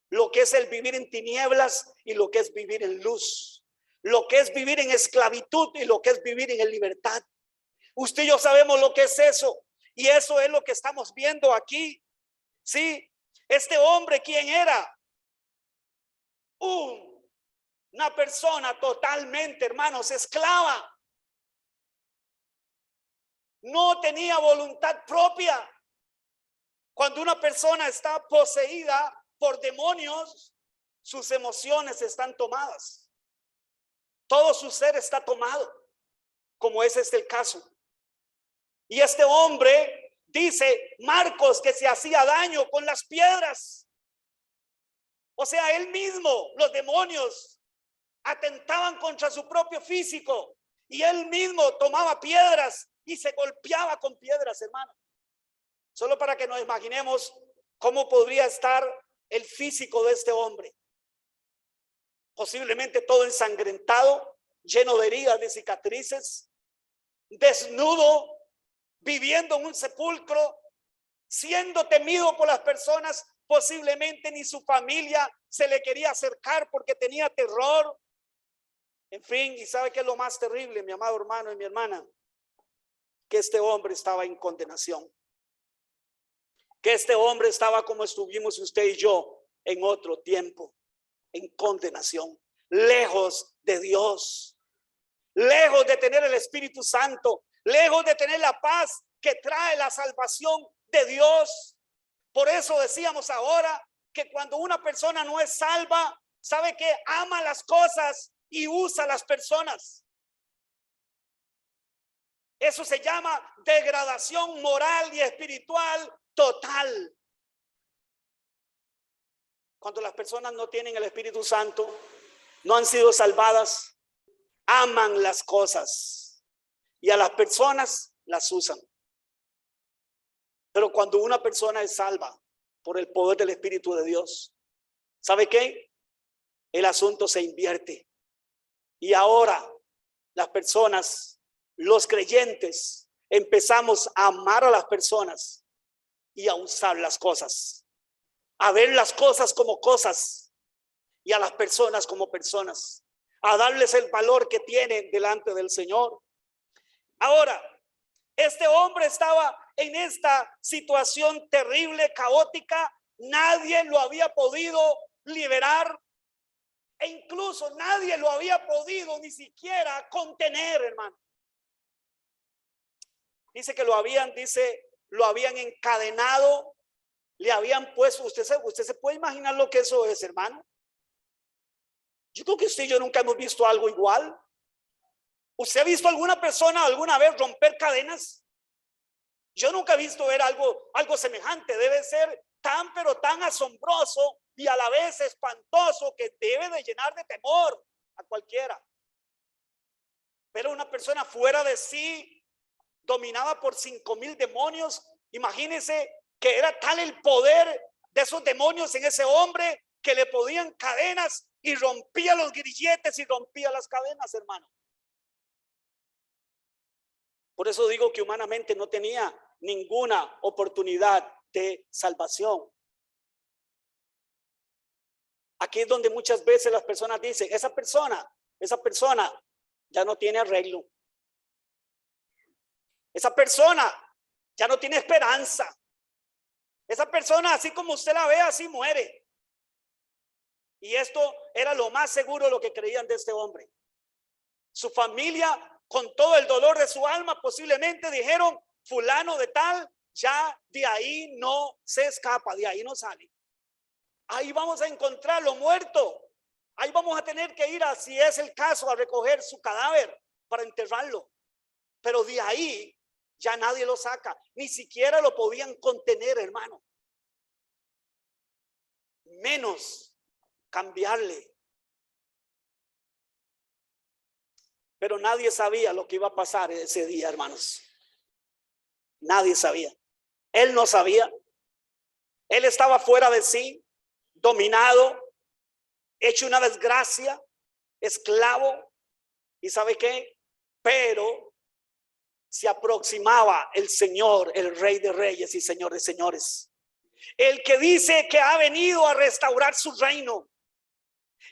Lo que es el vivir en tinieblas y lo que es vivir en luz. Lo que es vivir en esclavitud y lo que es vivir en libertad. Usted y yo sabemos lo que es eso. Y eso es lo que estamos viendo aquí. Sí, este hombre, ¿quién era? Una persona totalmente, hermanos, esclava. No tenía voluntad propia. Cuando una persona está poseída por demonios, sus emociones están tomadas. Todo su ser está tomado, como es este el caso. Y este hombre, dice Marcos, que se hacía daño con las piedras. O sea, él mismo, los demonios, atentaban contra su propio físico. Y él mismo tomaba piedras y se golpeaba con piedras, hermano. Solo para que nos imaginemos cómo podría estar el físico de este hombre. Posiblemente todo ensangrentado, lleno de heridas, de cicatrices, desnudo, viviendo en un sepulcro, siendo temido por las personas. Posiblemente ni su familia se le quería acercar porque tenía terror. En fin, ¿y sabe qué es lo más terrible, mi amado hermano y mi hermana? Que este hombre estaba en condenación. Que este hombre estaba como estuvimos usted y yo en otro tiempo, en condenación, lejos de Dios, lejos de tener el Espíritu Santo, lejos de tener la paz que trae la salvación de Dios. Por eso decíamos ahora que cuando una persona no es salva, sabe que ama las cosas y usa las personas. Eso se llama degradación moral y espiritual total. Cuando las personas no tienen el Espíritu Santo, no han sido salvadas, aman las cosas y a las personas las usan. Pero cuando una persona es salva por el poder del Espíritu de Dios, ¿sabe qué? El asunto se invierte. Y ahora las personas, los creyentes, empezamos a amar a las personas y a usar las cosas, a ver las cosas como cosas y a las personas como personas, a darles el valor que tienen delante del Señor. Ahora, este hombre estaba en esta situación terrible, caótica. Nadie lo había podido liberar e incluso nadie lo había podido ni siquiera contener, hermano. Dice que lo habían encadenado, le habían puesto. Usted se puede imaginar lo que eso es, hermano. Yo creo que usted y yo nunca hemos visto algo igual. ¿Usted ha visto alguna persona alguna vez romper cadenas? Yo nunca he visto ver algo semejante. Debe ser tan pero tan asombroso y a la vez espantoso que debe de llenar de temor a cualquiera. Pero una persona fuera de sí, dominada por 5,000 demonios. Imagínense que era tal el poder de esos demonios en ese hombre que le podían cadenas y rompía los grilletes y rompía las cadenas, hermano. Por eso digo que humanamente no tenía ninguna oportunidad de salvación. Aquí es donde muchas veces las personas dicen, esa persona ya no tiene arreglo. Esa persona ya no tiene esperanza. Esa persona, así como usted la ve, así muere. Y esto era lo más seguro lo que creían de este hombre. Su familia, con todo el dolor de su alma, posiblemente dijeron, fulano de tal, ya de ahí no se escapa, de ahí no sale. Ahí vamos a encontrarlo muerto. Ahí vamos a tener que ir, si es el caso, a recoger su cadáver para enterrarlo. Pero de ahí ya nadie lo saca. Ni siquiera lo podían contener, hermano. Menos cambiarle. Pero nadie sabía lo que iba a pasar ese día, hermanos. Nadie sabía. Él no sabía. Él estaba fuera de sí, dominado, hecho una desgracia, esclavo. ¿Y sabe qué? Pero se aproximaba el Señor, el Rey de Reyes y Señor de Señores. El que dice que ha venido a restaurar su reino.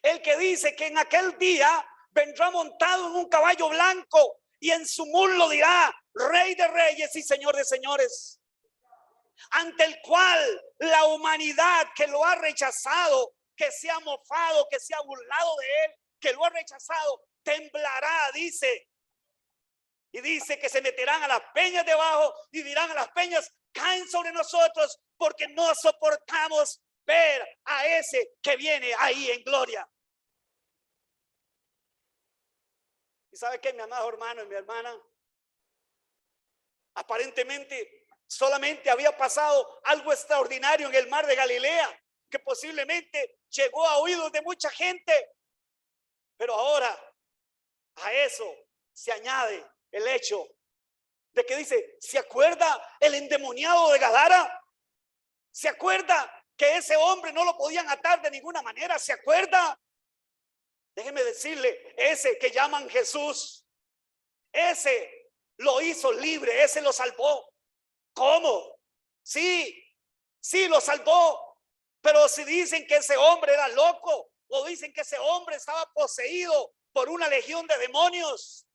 El que dice que en aquel día vendrá montado en un caballo blanco y en su muslo dirá Rey de Reyes y Señor de Señores. Ante el cual la humanidad que lo ha rechazado, que se ha mofado, que se ha burlado de él, que lo ha rechazado, temblará, dice. Y dice que se meterán a las peñas debajo y dirán a las peñas, caen sobre nosotros porque no soportamos ver a ese que viene ahí en gloria. ¿Y sabe qué, mi amado hermano y mi hermana? Aparentemente solamente había pasado algo extraordinario en el mar de Galilea, que posiblemente llegó a oídos de mucha gente. Pero ahora a eso se añade el hecho de que dice, ¿se acuerda el endemoniado de Gadara? ¿Se acuerda que ese hombre no lo podían atar de ninguna manera? ¿Se acuerda? Déjeme decirle, ese que llaman Jesús, ese lo hizo libre, ese lo salvó. ¿Cómo? Sí, lo salvó. Pero si dicen que ese hombre era loco o dicen que ese hombre estaba poseído por una legión de demonios.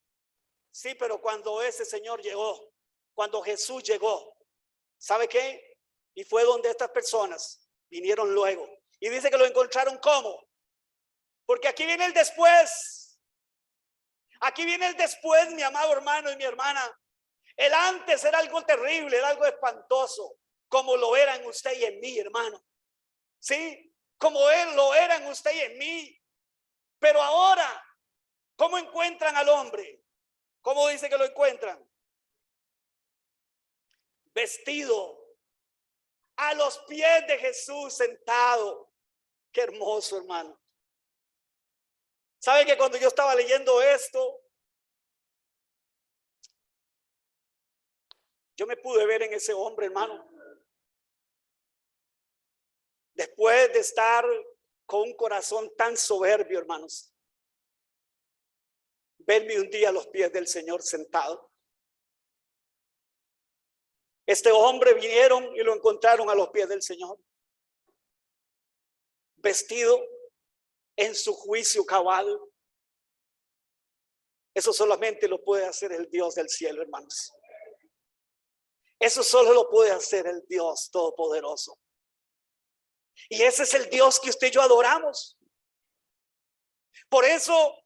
Sí, pero cuando ese Señor llegó, cuando Jesús llegó, ¿sabe qué? Y fue donde estas personas vinieron luego. Y dice que lo encontraron ¿cómo? Porque aquí viene el después. Aquí viene el después, mi amado hermano y mi hermana. El antes era algo terrible, era algo espantoso, como lo era en usted y en mí, hermano. Sí, como él lo era en usted y en mí. Pero ahora, ¿cómo encuentran al hombre? ¿Cómo dice que lo encuentran? Vestido a los pies de Jesús, sentado. Qué hermoso, hermano. ¿Sabe que cuando yo estaba leyendo esto, yo me pude ver en ese hombre, hermano? Después de estar con un corazón tan soberbio, hermanos, verme un día a los pies del Señor sentado. Este hombre vinieron y lo encontraron a los pies del Señor, vestido en su juicio cabal. Eso solamente lo puede hacer el Dios del cielo, hermanos. Eso solo lo puede hacer el Dios todopoderoso. Y ese es el Dios que usted y yo adoramos. Por eso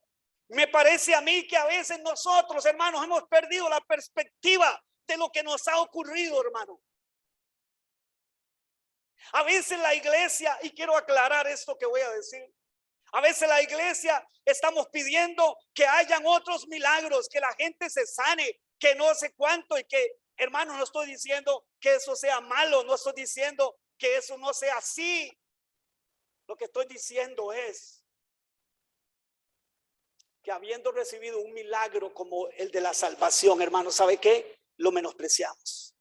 me parece a mí que a veces nosotros, hermanos, hemos perdido la perspectiva de lo que nos ha ocurrido, hermano. A veces la iglesia, y quiero aclarar esto que voy a decir, a veces la iglesia estamos pidiendo que hayan otros milagros, que la gente se sane, que no sé cuánto, y que, hermano, no estoy diciendo que eso sea malo, no estoy diciendo que eso no sea así. Lo que estoy diciendo es que habiendo recibido un milagro como el de la salvación, hermano, ¿sabe qué? Lo menospreciamos.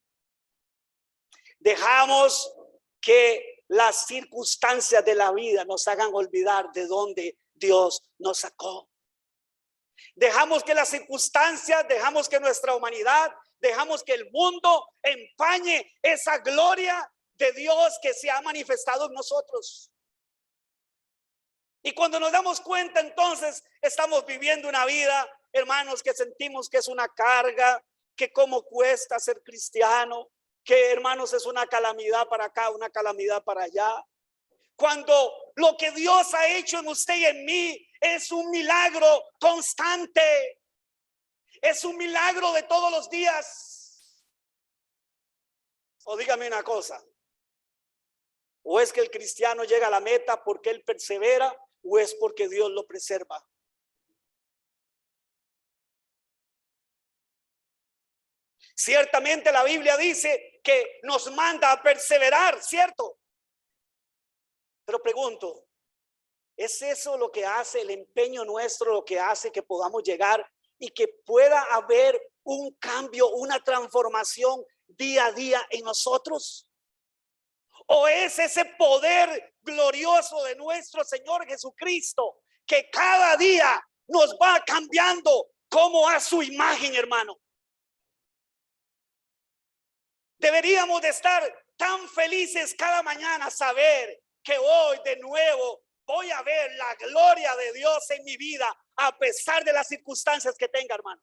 Dejamos que las circunstancias de la vida nos hagan olvidar de dónde Dios nos sacó. Dejamos que las circunstancias, dejamos que nuestra humanidad, dejamos que el mundo empañe esa gloria de Dios que se ha manifestado en nosotros. Y cuando nos damos cuenta, entonces estamos viviendo una vida, hermanos, que sentimos que es una carga, que cómo cuesta ser cristiano, que, hermanos, es una calamidad para acá, una calamidad para allá. Cuando lo que Dios ha hecho en usted y en mí es un milagro constante, es un milagro de todos los días. O dígame una cosa, o es que el cristiano llega a la meta porque él persevera, o es porque Dios lo preserva. Ciertamente la Biblia dice que nos manda a perseverar, ¿cierto? Pero pregunto, ¿es eso lo que hace el empeño nuestro, lo que hace que podamos llegar y que pueda haber un cambio, una transformación día a día en nosotros? ¿O es ese poder glorioso de nuestro Señor Jesucristo que cada día nos va cambiando como a su imagen, hermano? Deberíamos de estar tan felices cada mañana saber que hoy de nuevo voy a ver la gloria de Dios en mi vida a pesar de las circunstancias que tenga, hermano.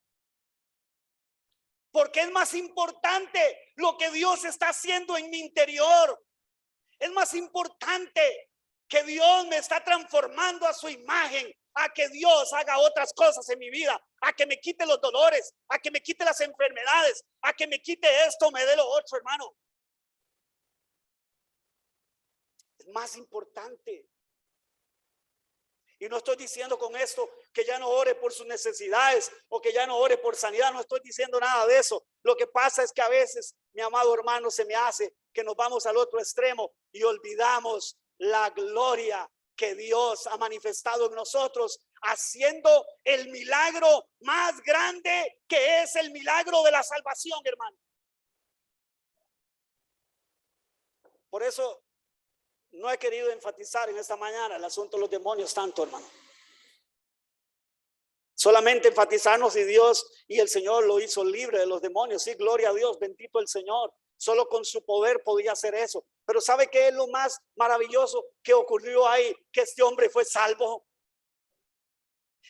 Porque es más importante lo que Dios está haciendo en mi interior. Es más importante que Dios me está transformando a su imagen, a que Dios haga otras cosas en mi vida, a que me quite los dolores, a que me quite las enfermedades, a que me quite esto, me dé lo otro, hermano. Es más importante. Y no estoy diciendo con esto que ya no ore por sus necesidades o que ya no ore por sanidad. No estoy diciendo nada de eso. Lo que pasa es que a veces, mi amado hermano, se me hace que nos vamos al otro extremo y olvidamos la gloria que Dios ha manifestado en nosotros, haciendo el milagro más grande, que es el milagro de la salvación, hermano. Por eso no he querido enfatizar en esta mañana el asunto de los demonios tanto, hermano. Solamente enfatizarnos si Dios y el Señor lo hizo libre de los demonios. Sí, gloria a Dios, bendito el Señor. Solo con su poder podía hacer eso. Pero ¿sabe qué es lo más maravilloso que ocurrió ahí? Que este hombre fue salvo.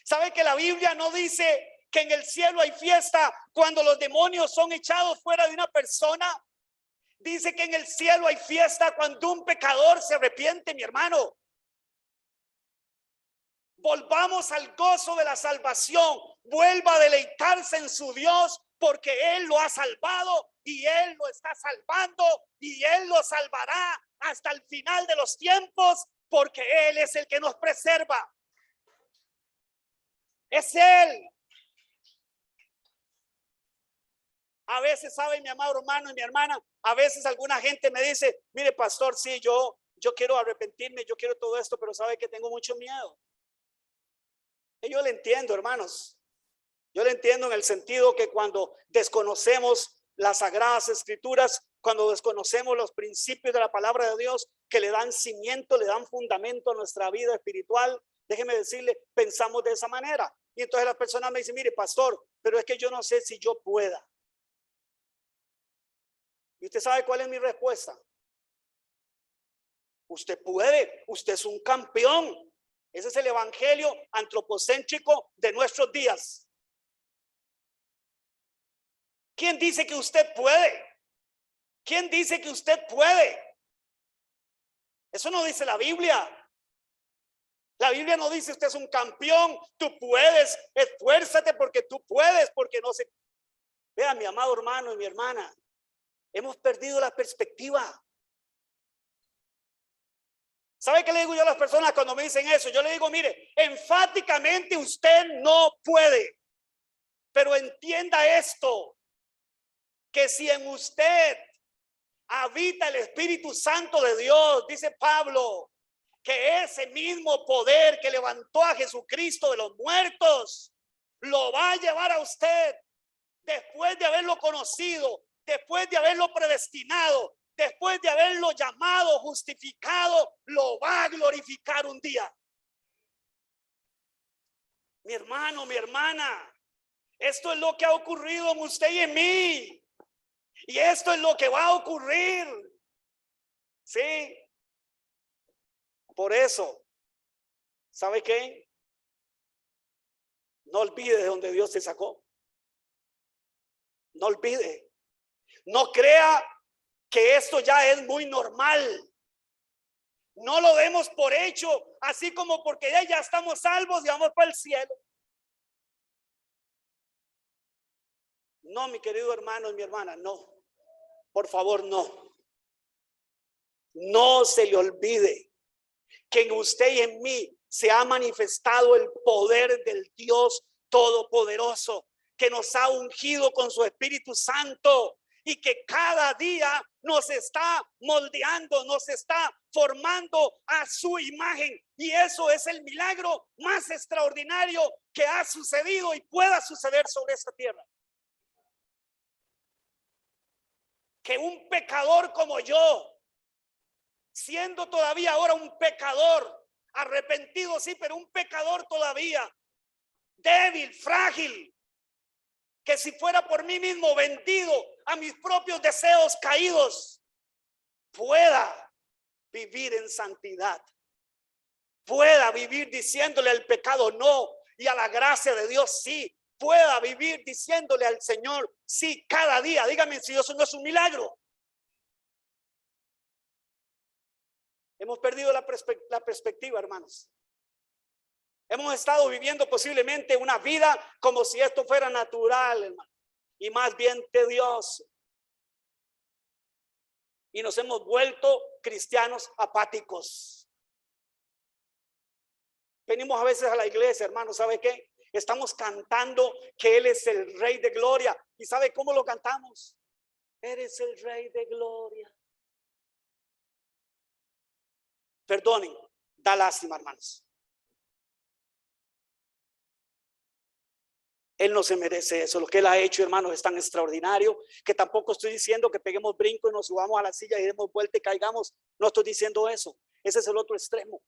¿Sabe que la Biblia no dice que en el cielo hay fiesta cuando los demonios son echados fuera de una persona? Dice que en el cielo hay fiesta cuando un pecador se arrepiente, mi hermano. Volvamos al gozo de la salvación. Vuelva a deleitarse en su Dios, porque Él lo ha salvado y Él lo está salvando y Él lo salvará hasta el final de los tiempos, porque Él es el que nos preserva. Es Él. A veces, sabe, mi amado hermano y mi hermana, a veces alguna gente me dice, mire, pastor, sí, yo quiero arrepentirme, yo quiero todo esto, pero sabe que tengo mucho miedo. Y yo le entiendo, hermanos. Yo le entiendo en el sentido que cuando desconocemos las sagradas escrituras, cuando desconocemos los principios de la palabra de Dios que le dan cimiento, le dan fundamento a nuestra vida espiritual, déjeme decirle, pensamos de esa manera. Y entonces la persona me dice, mire, pastor, pero es que yo no sé si yo pueda. ¿Y usted sabe cuál es mi respuesta? Usted puede, usted es un campeón. Ese es el evangelio antropocéntrico de nuestros días. ¿Quién dice que usted puede? ¿Quién dice que usted puede? Eso no dice la Biblia. La Biblia no dice usted es un campeón, tú puedes, esfuérzate porque tú puedes, porque no se... Vea, mi amado hermano y mi hermana, hemos perdido la perspectiva. ¿Sabe qué le digo yo a las personas cuando me dicen eso? Yo le digo, mire, enfáticamente usted no puede, pero entienda esto, que si en usted ha habita el Espíritu Santo de Dios, dice Pablo, que ese mismo poder que levantó a Jesucristo de los muertos lo va a llevar a usted después de haberlo conocido, después de haberlo predestinado, después de haberlo llamado, justificado, lo va a glorificar un día. Mi hermano, mi hermana, esto es lo que ha ocurrido en usted y en mí. Y esto es lo que va a ocurrir. Sí. Por eso, ¿sabe qué? No olvide de donde Dios te sacó. No olvide. No crea que esto ya es muy normal. No lo demos por hecho, así como porque ya estamos salvos y vamos para el cielo. No, mi querido hermano y mi hermana, no. Por favor, no. No se le olvide que en usted y en mí se ha manifestado el poder del Dios Todopoderoso, que nos ha ungido con su Espíritu Santo y que cada día nos está moldeando, nos está formando a su imagen. Y eso es el milagro más extraordinario que ha sucedido y pueda suceder sobre esta tierra. Que un pecador como yo, siendo todavía ahora un pecador, arrepentido sí, pero un pecador todavía, débil, frágil, que si fuera por mí mismo vendido a mis propios deseos caídos, pueda vivir en santidad, pueda vivir diciéndole al pecado no y a la gracia de Dios sí, pueda vivir diciéndole al Señor sí cada día. Dígame si eso no es un milagro. Hemos perdido la perspectiva, hermanos. Hemos estado viviendo posiblemente una vida como si esto fuera natural, hermano, y más bien tedioso. Y nos hemos vuelto cristianos apáticos. Venimos a veces a la iglesia, hermano, ¿sabe qué? Estamos cantando que Él es el Rey de Gloria. ¿Y sabe cómo lo cantamos? Eres el Rey de Gloria. Perdonen, da lástima, hermanos. Él no se merece eso. Lo que Él ha hecho, hermanos, es tan extraordinario que tampoco estoy diciendo que peguemos brinco y nos subamos a la silla y demos vuelta y caigamos. No estoy diciendo eso. Ese es el otro extremo.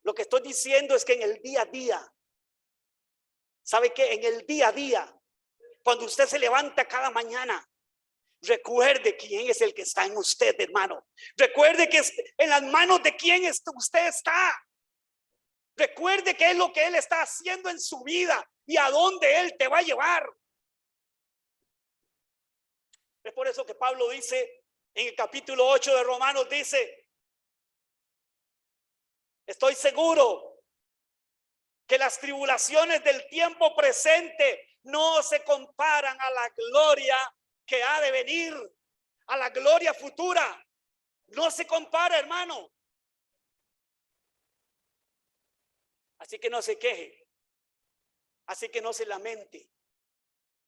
Lo que estoy diciendo es que en el día a día, ¿sabe qué? En el día a día, cuando usted se levanta cada mañana, recuerde quién es el que está en usted, hermano. Recuerde que en las manos de quién usted está. Recuerde qué es lo que Él está haciendo en su vida y a dónde Él te va a llevar. Es por eso que Pablo dice en el capítulo 8 de Romanos, dice: estoy seguro que las tribulaciones del tiempo presente no se comparan a la gloria que ha de venir, a la gloria futura. No se compara, hermano. Así que no se queje. Así que no se lamente.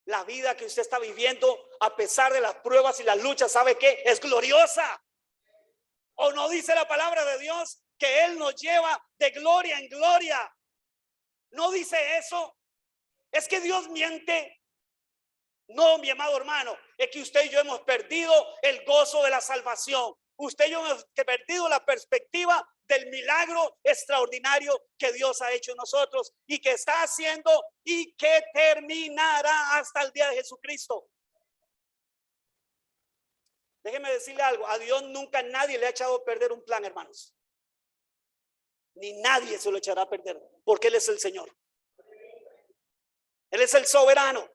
La vida que usted está viviendo, a pesar de las pruebas y las luchas, ¿sabe qué? Es gloriosa. ¿O no dice la palabra de Dios que Él nos lleva de gloria en gloria? ¿No dice eso? ¿Es que Dios miente? No, mi amado hermano, es que usted y yo hemos perdido el gozo de la salvación. Usted y yo hemos perdido la perspectiva del milagro extraordinario que Dios ha hecho en nosotros y que está haciendo y que terminará hasta el día de Jesucristo. Déjeme decirle algo: a Dios nunca nadie le ha echado a perder un plan, hermanos. Ni nadie se lo echará a perder, porque Él es el Señor. Él es el soberano.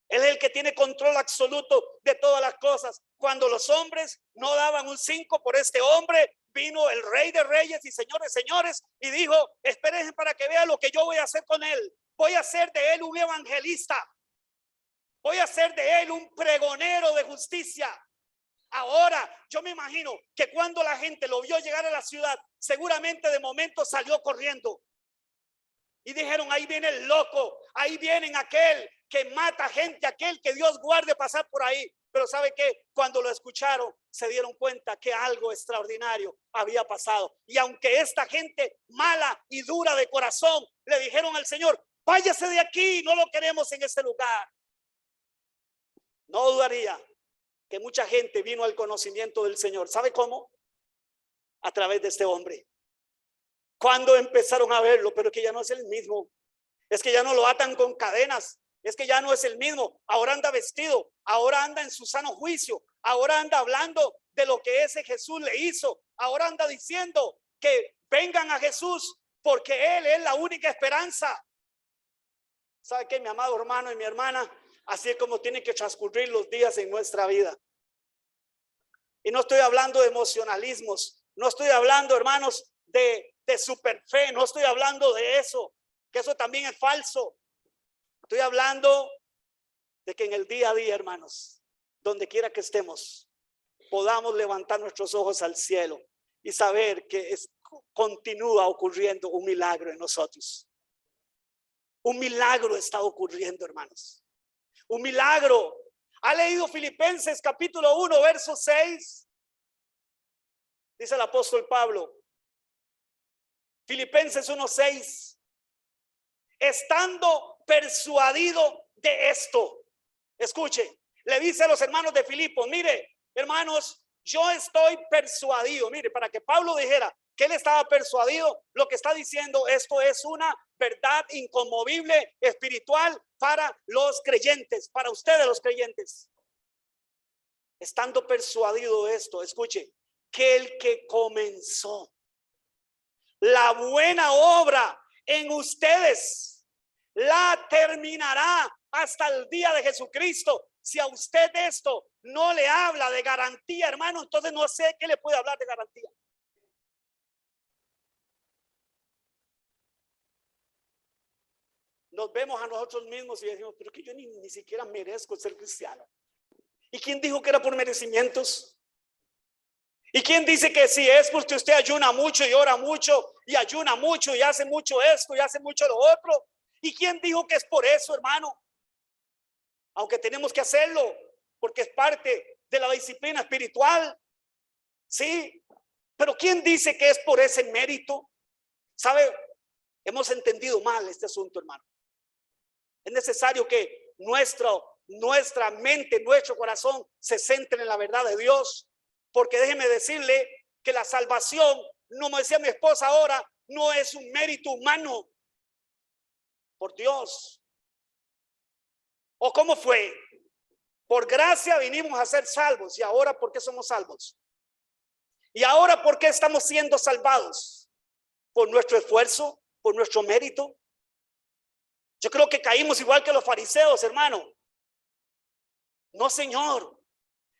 Él es el que tiene control absoluto de todas las cosas. Cuando los hombres no daban un 5 por este hombre, vino el Rey de Reyes y Señores, señores, y dijo: esperen para que vean lo que yo voy a hacer con él. Voy a hacer de él un evangelista. Voy a hacer de él un pregonero de justicia. Ahora, yo me imagino que cuando la gente lo vio llegar a la ciudad, seguramente de momento salió corriendo. Y dijeron: ahí viene el loco, ahí viene aquel que mata gente, aquel que Dios guarde pasar por ahí. Pero ¿sabe qué? Cuando lo escucharon, se dieron cuenta que algo extraordinario había pasado. Y aunque esta gente mala y dura de corazón le dijeron al Señor: váyase de aquí, no lo queremos en este lugar, no dudaría que mucha gente vino al conocimiento del Señor. ¿Sabe cómo? A través de este hombre. Cuando empezaron a verlo, pero que ya no es el mismo, es que ya no lo atan con cadenas, es que ya no es el mismo, ahora anda vestido, ahora anda en su sano juicio, ahora anda hablando de lo que ese Jesús le hizo, ahora anda diciendo que vengan a Jesús porque Él es la única esperanza. ¿Sabe qué, mi amado hermano y mi hermana? Así es como tienen que transcurrir los días en nuestra vida. Y no estoy hablando de emocionalismos, no estoy hablando, hermanos, de super fe, no estoy hablando de eso, que eso también es falso. Estoy hablando de que en el día a día, hermanos, donde quiera que estemos, podamos levantar nuestros ojos al cielo y saber que continúa ocurriendo un milagro en nosotros. Un milagro está ocurriendo, hermanos. Un milagro. ¿Ha leído Filipenses capítulo 1, verso 6? Dice el apóstol Pablo. Filipenses 1:6. Estando persuadido de esto. Escuche, le dice a los hermanos de Filipos: mire, hermanos, yo estoy persuadido. Mire, para que Pablo dijera que él estaba persuadido, lo que está diciendo, esto es una verdad inconmovible, espiritual para los creyentes, para ustedes los creyentes. Estando persuadido de esto, escuche, que el que comenzó la buena obra en ustedes la terminará hasta el día de Jesucristo. Si a usted esto no le habla de garantía, hermano, entonces no sé qué le puede hablar de garantía. Nos vemos a nosotros mismos y decimos: pero que yo ni siquiera merezco ser cristiano. ¿Y quién dijo que era por merecimientos? ¿Y quién dice que si es porque usted ayuna mucho y ora mucho y ayuna mucho y hace mucho esto y hace mucho lo otro? ¿Y quién dijo que es por eso, hermano? Aunque tenemos que hacerlo porque es parte de la disciplina espiritual, sí, pero ¿quién dice que es por ese mérito? ¿Sabe? Hemos entendido mal este asunto, hermano. Es necesario que nuestra mente, nuestro corazón se centre en la verdad de Dios. Porque déjeme decirle que la salvación, no me decía mi esposa ahora, no es un mérito humano, por Dios. ¿O cómo fue? Por gracia vinimos a ser salvos. ¿Y ahora por qué somos salvos? ¿Y ahora por qué estamos siendo salvados? ¿Por nuestro esfuerzo? ¿Por nuestro mérito? Yo creo que caímamos igual que los fariseos, hermano. No, Señor.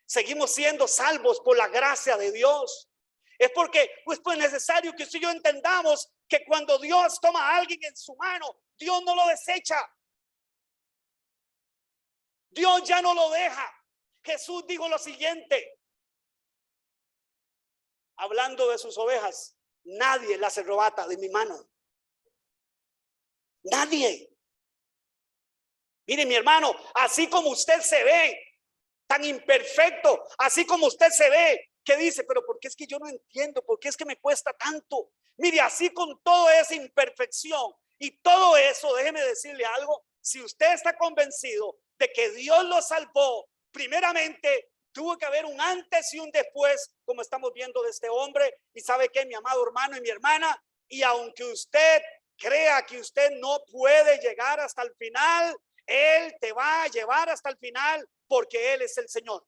Seguimos siendo salvos por la gracia de Dios. Es porque pues necesario que usted y yo entendamos que cuando Dios toma a alguien en su mano, Dios no lo desecha. Dios ya no lo deja. Jesús dijo lo siguiente, hablando de sus ovejas: nadie las arrebata de mi mano. Nadie. Mire, mi hermano, así como usted se ve tan imperfecto, así como usted se ve que dice: pero ¿por qué es que yo no entiendo? ¿Por qué es que me cuesta tanto? Mire, así con toda esa imperfección y todo eso, déjeme decirle algo: si usted está convencido de que Dios lo salvó, primeramente tuvo que haber un antes y un después, como estamos viendo de este hombre. Y sabe que, mi amado hermano y mi hermana, y aunque usted crea que usted no puede llegar hasta el final, Él te va a llevar hasta el final, porque Él es el Señor.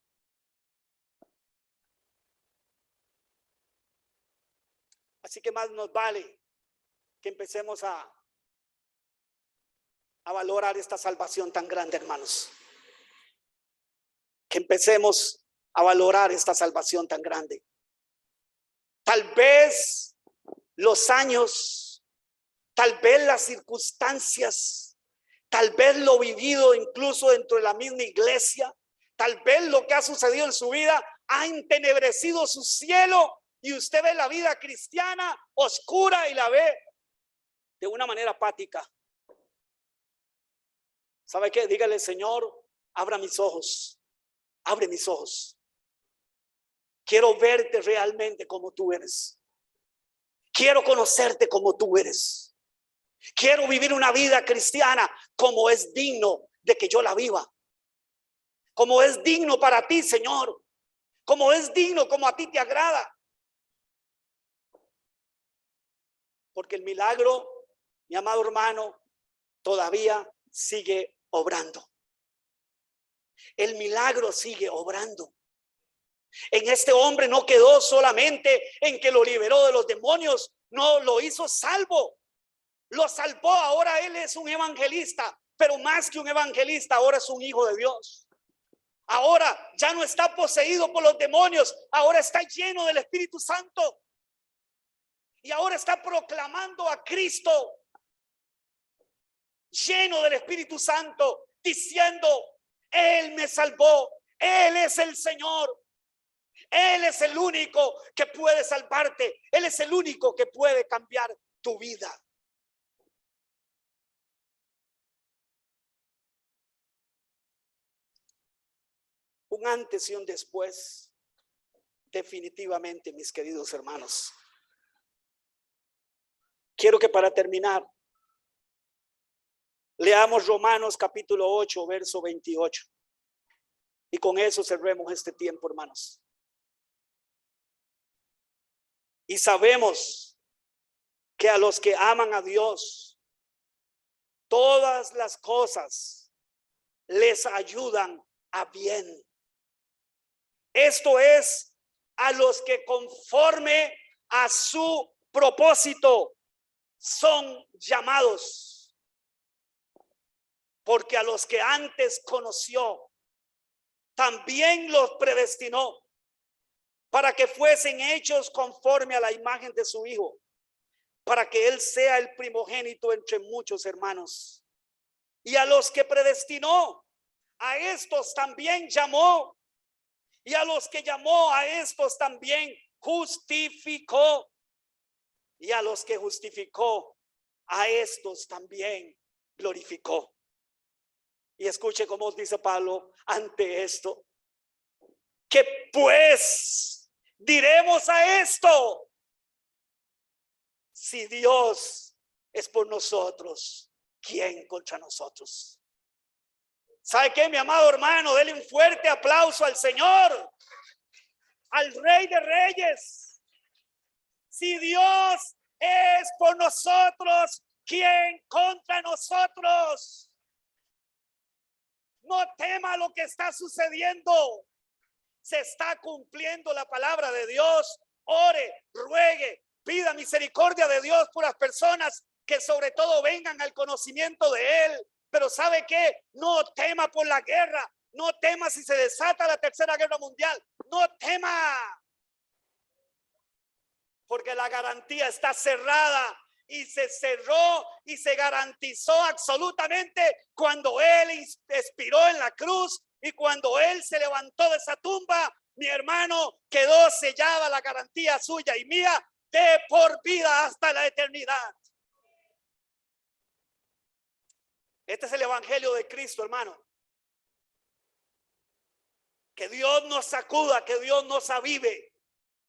Así que más nos vale que empecemos a valorar esta salvación tan grande, hermanos. Que empecemos a valorar esta salvación tan grande. Tal vez los años, tal vez las circunstancias, tal vez lo vivido incluso dentro de la misma iglesia, tal vez lo que ha sucedido en su vida ha entenebrecido su cielo, y usted ve la vida cristiana oscura y la ve de una manera apática. ¿Sabe qué? Dígale: Señor, abra mis ojos Abre mis ojos. Quiero verte realmente como tú eres. Quiero conocerte como tú eres. Quiero vivir una vida cristiana como es digno de que yo la viva. Como es digno para ti, Señor. Como es digno, como a ti te agrada. Porque el milagro, mi amado hermano, todavía sigue obrando. El milagro sigue obrando. En este hombre no quedó solamente en que lo liberó de los demonios, no, lo hizo salvo. Lo salvó, ahora él es un evangelista, pero más que un evangelista, ahora es un hijo de Dios. Ahora ya no está poseído por los demonios, ahora está lleno del Espíritu Santo. Y ahora está proclamando a Cristo, lleno del Espíritu Santo, diciendo: Él me salvó, Él es el Señor, Él es el único que puede salvarte, Él es el único que puede cambiar tu vida. Un antes y un después, definitivamente, mis queridos hermanos. Quiero que para terminar leamos Romanos capítulo 8, verso 28. Y con eso cerremos este tiempo, hermanos. Y sabemos que a los que aman a Dios, todas las cosas les ayudan a bien. Esto es, a los que conforme a su propósito son llamados. Porque a los que antes conoció, también los predestinó para que fuesen hechos conforme a la imagen de su Hijo, para que Él sea el primogénito entre muchos hermanos. Y a los que predestinó, a estos también llamó. Y a los que llamó, a estos también justificó. Y a los que justificó, a estos también glorificó. Y escuche cómo dice Pablo ante esto: ¿qué pues diremos a esto? Si Dios es por nosotros, ¿quién contra nosotros? ¿Sabe qué, mi amado hermano? Denle un fuerte aplauso al Señor, al Rey de Reyes. Si Dios es por nosotros, ¿quién contra nosotros? No tema lo que está sucediendo. Se está cumpliendo la palabra de Dios. Ore, ruegue, pida misericordia de Dios por las personas que sobre todo vengan al conocimiento de Él. Pero ¿sabe qué? No tema por la guerra. No tema si se desata la tercera guerra mundial. No tema. Porque la garantía está cerrada. Y se cerró y se garantizó absolutamente cuando Él expiró en la cruz y cuando Él se levantó de esa tumba. Mi hermano, quedó sellada la garantía suya y mía de por vida hasta la eternidad. Este es el evangelio de Cristo, hermano. Que Dios nos sacuda, que Dios nos avive,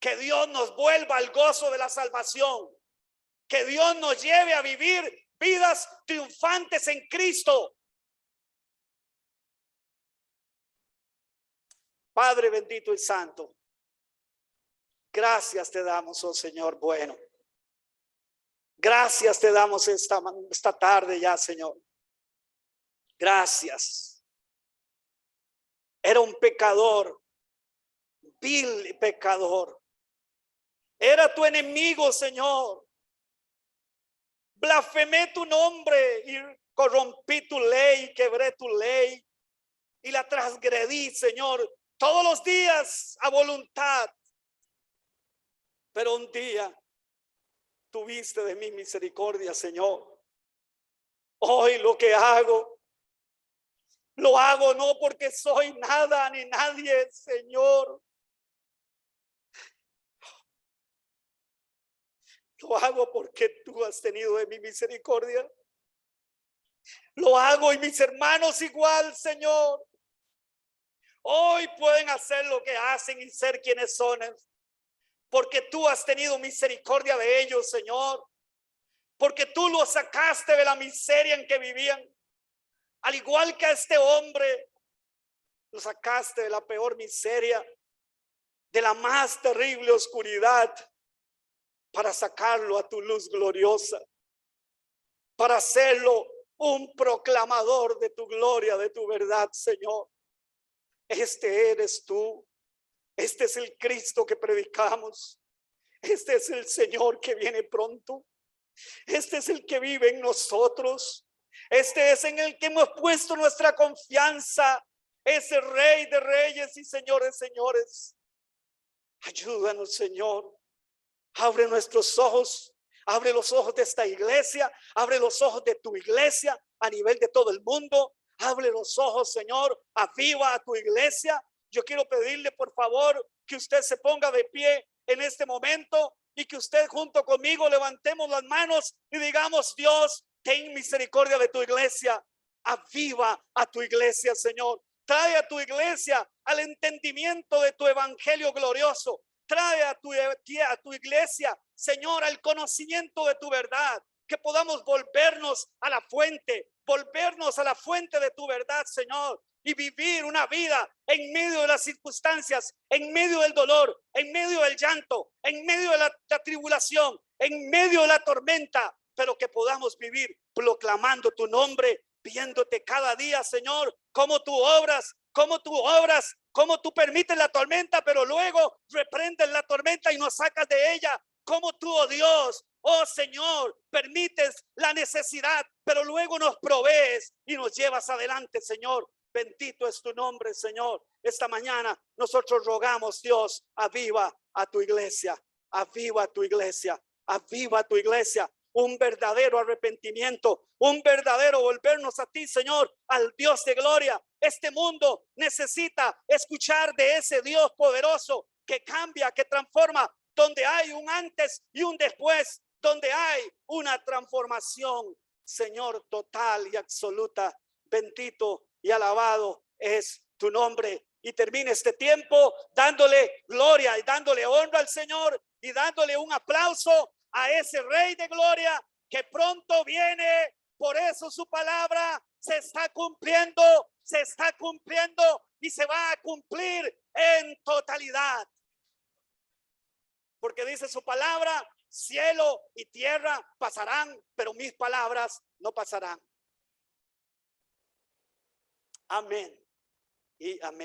que Dios nos vuelva al gozo de la salvación. Que Dios nos lleve a vivir vidas triunfantes en Cristo. Padre bendito y santo, gracias te damos, oh Señor bueno. Gracias te damos esta tarde ya, Señor. Gracias. Era un pecador, vil pecador. Era tu enemigo, Señor. Blasfemé tu nombre y corrompí tu ley, quebré tu ley y la transgredí, Señor, todos los días a voluntad. Pero un día tuviste de mí misericordia, Señor. Hoy lo que hago, lo hago no porque soy nada ni nadie, Señor. Lo hago porque tú has tenido de mí misericordia. Lo hago y mis hermanos igual, Señor. hoy pueden hacer lo que hacen y ser quienes son, porque tú has tenido misericordia de ellos, Señor, porque tú los sacaste de la miseria en que vivían, al igual que a este hombre, lo sacaste de la peor miseria, de la más terrible oscuridad, para sacarlo a tu luz gloriosa, para hacerlo un proclamador de tu gloria, de tu verdad, Señor. Este eres tú, este es el Cristo que predicamos, este es el Señor que viene pronto, este es el que vive en nosotros, este es en el que hemos puesto nuestra confianza, ese Rey de reyes y Señor de señores. Ayúdanos, Señor. Abre nuestros ojos, abre los ojos de esta iglesia, abre los ojos de tu iglesia a nivel de todo el mundo. Abre los ojos, Señor, aviva a tu iglesia. Yo quiero pedirle, por favor, que usted se ponga de pie en este momento y que usted junto conmigo levantemos las manos y digamos: Dios, ten misericordia de tu iglesia. Aviva a tu iglesia, Señor. Trae a tu iglesia al entendimiento de tu evangelio glorioso. Trae a tu iglesia, Señor, al conocimiento de tu verdad, que podamos volvernos a la fuente de tu verdad, Señor, y vivir una vida en medio de las circunstancias, en medio del dolor, en medio del llanto, en medio de la tribulación, en medio de la tormenta, pero que podamos vivir proclamando tu nombre, viéndote cada día, Señor, cómo tú obras, cómo tú permites la tormenta, pero luego reprendes la tormenta y nos sacas de ella. Como tú, oh Dios, oh Señor, permites la necesidad, pero luego nos provees y nos llevas adelante, Señor. Bendito es tu nombre, Señor. Esta mañana nosotros rogamos, Dios, aviva a tu iglesia, aviva a tu iglesia, aviva a tu iglesia. Un verdadero arrepentimiento, un verdadero volvernos a ti, Señor, al Dios de gloria. Este mundo necesita escuchar de ese Dios poderoso que cambia, que transforma, donde hay un antes y un después, donde hay una transformación, Señor, total y absoluta. Bendito y alabado es tu nombre. Y termine este tiempo dándole gloria y dándole honra al Señor y dándole un aplauso a ese Rey de gloria que pronto viene. Por eso su palabra se está cumpliendo y se va a cumplir en totalidad. Porque dice su palabra: cielo y tierra pasarán, pero mis palabras no pasarán. Amén y amén.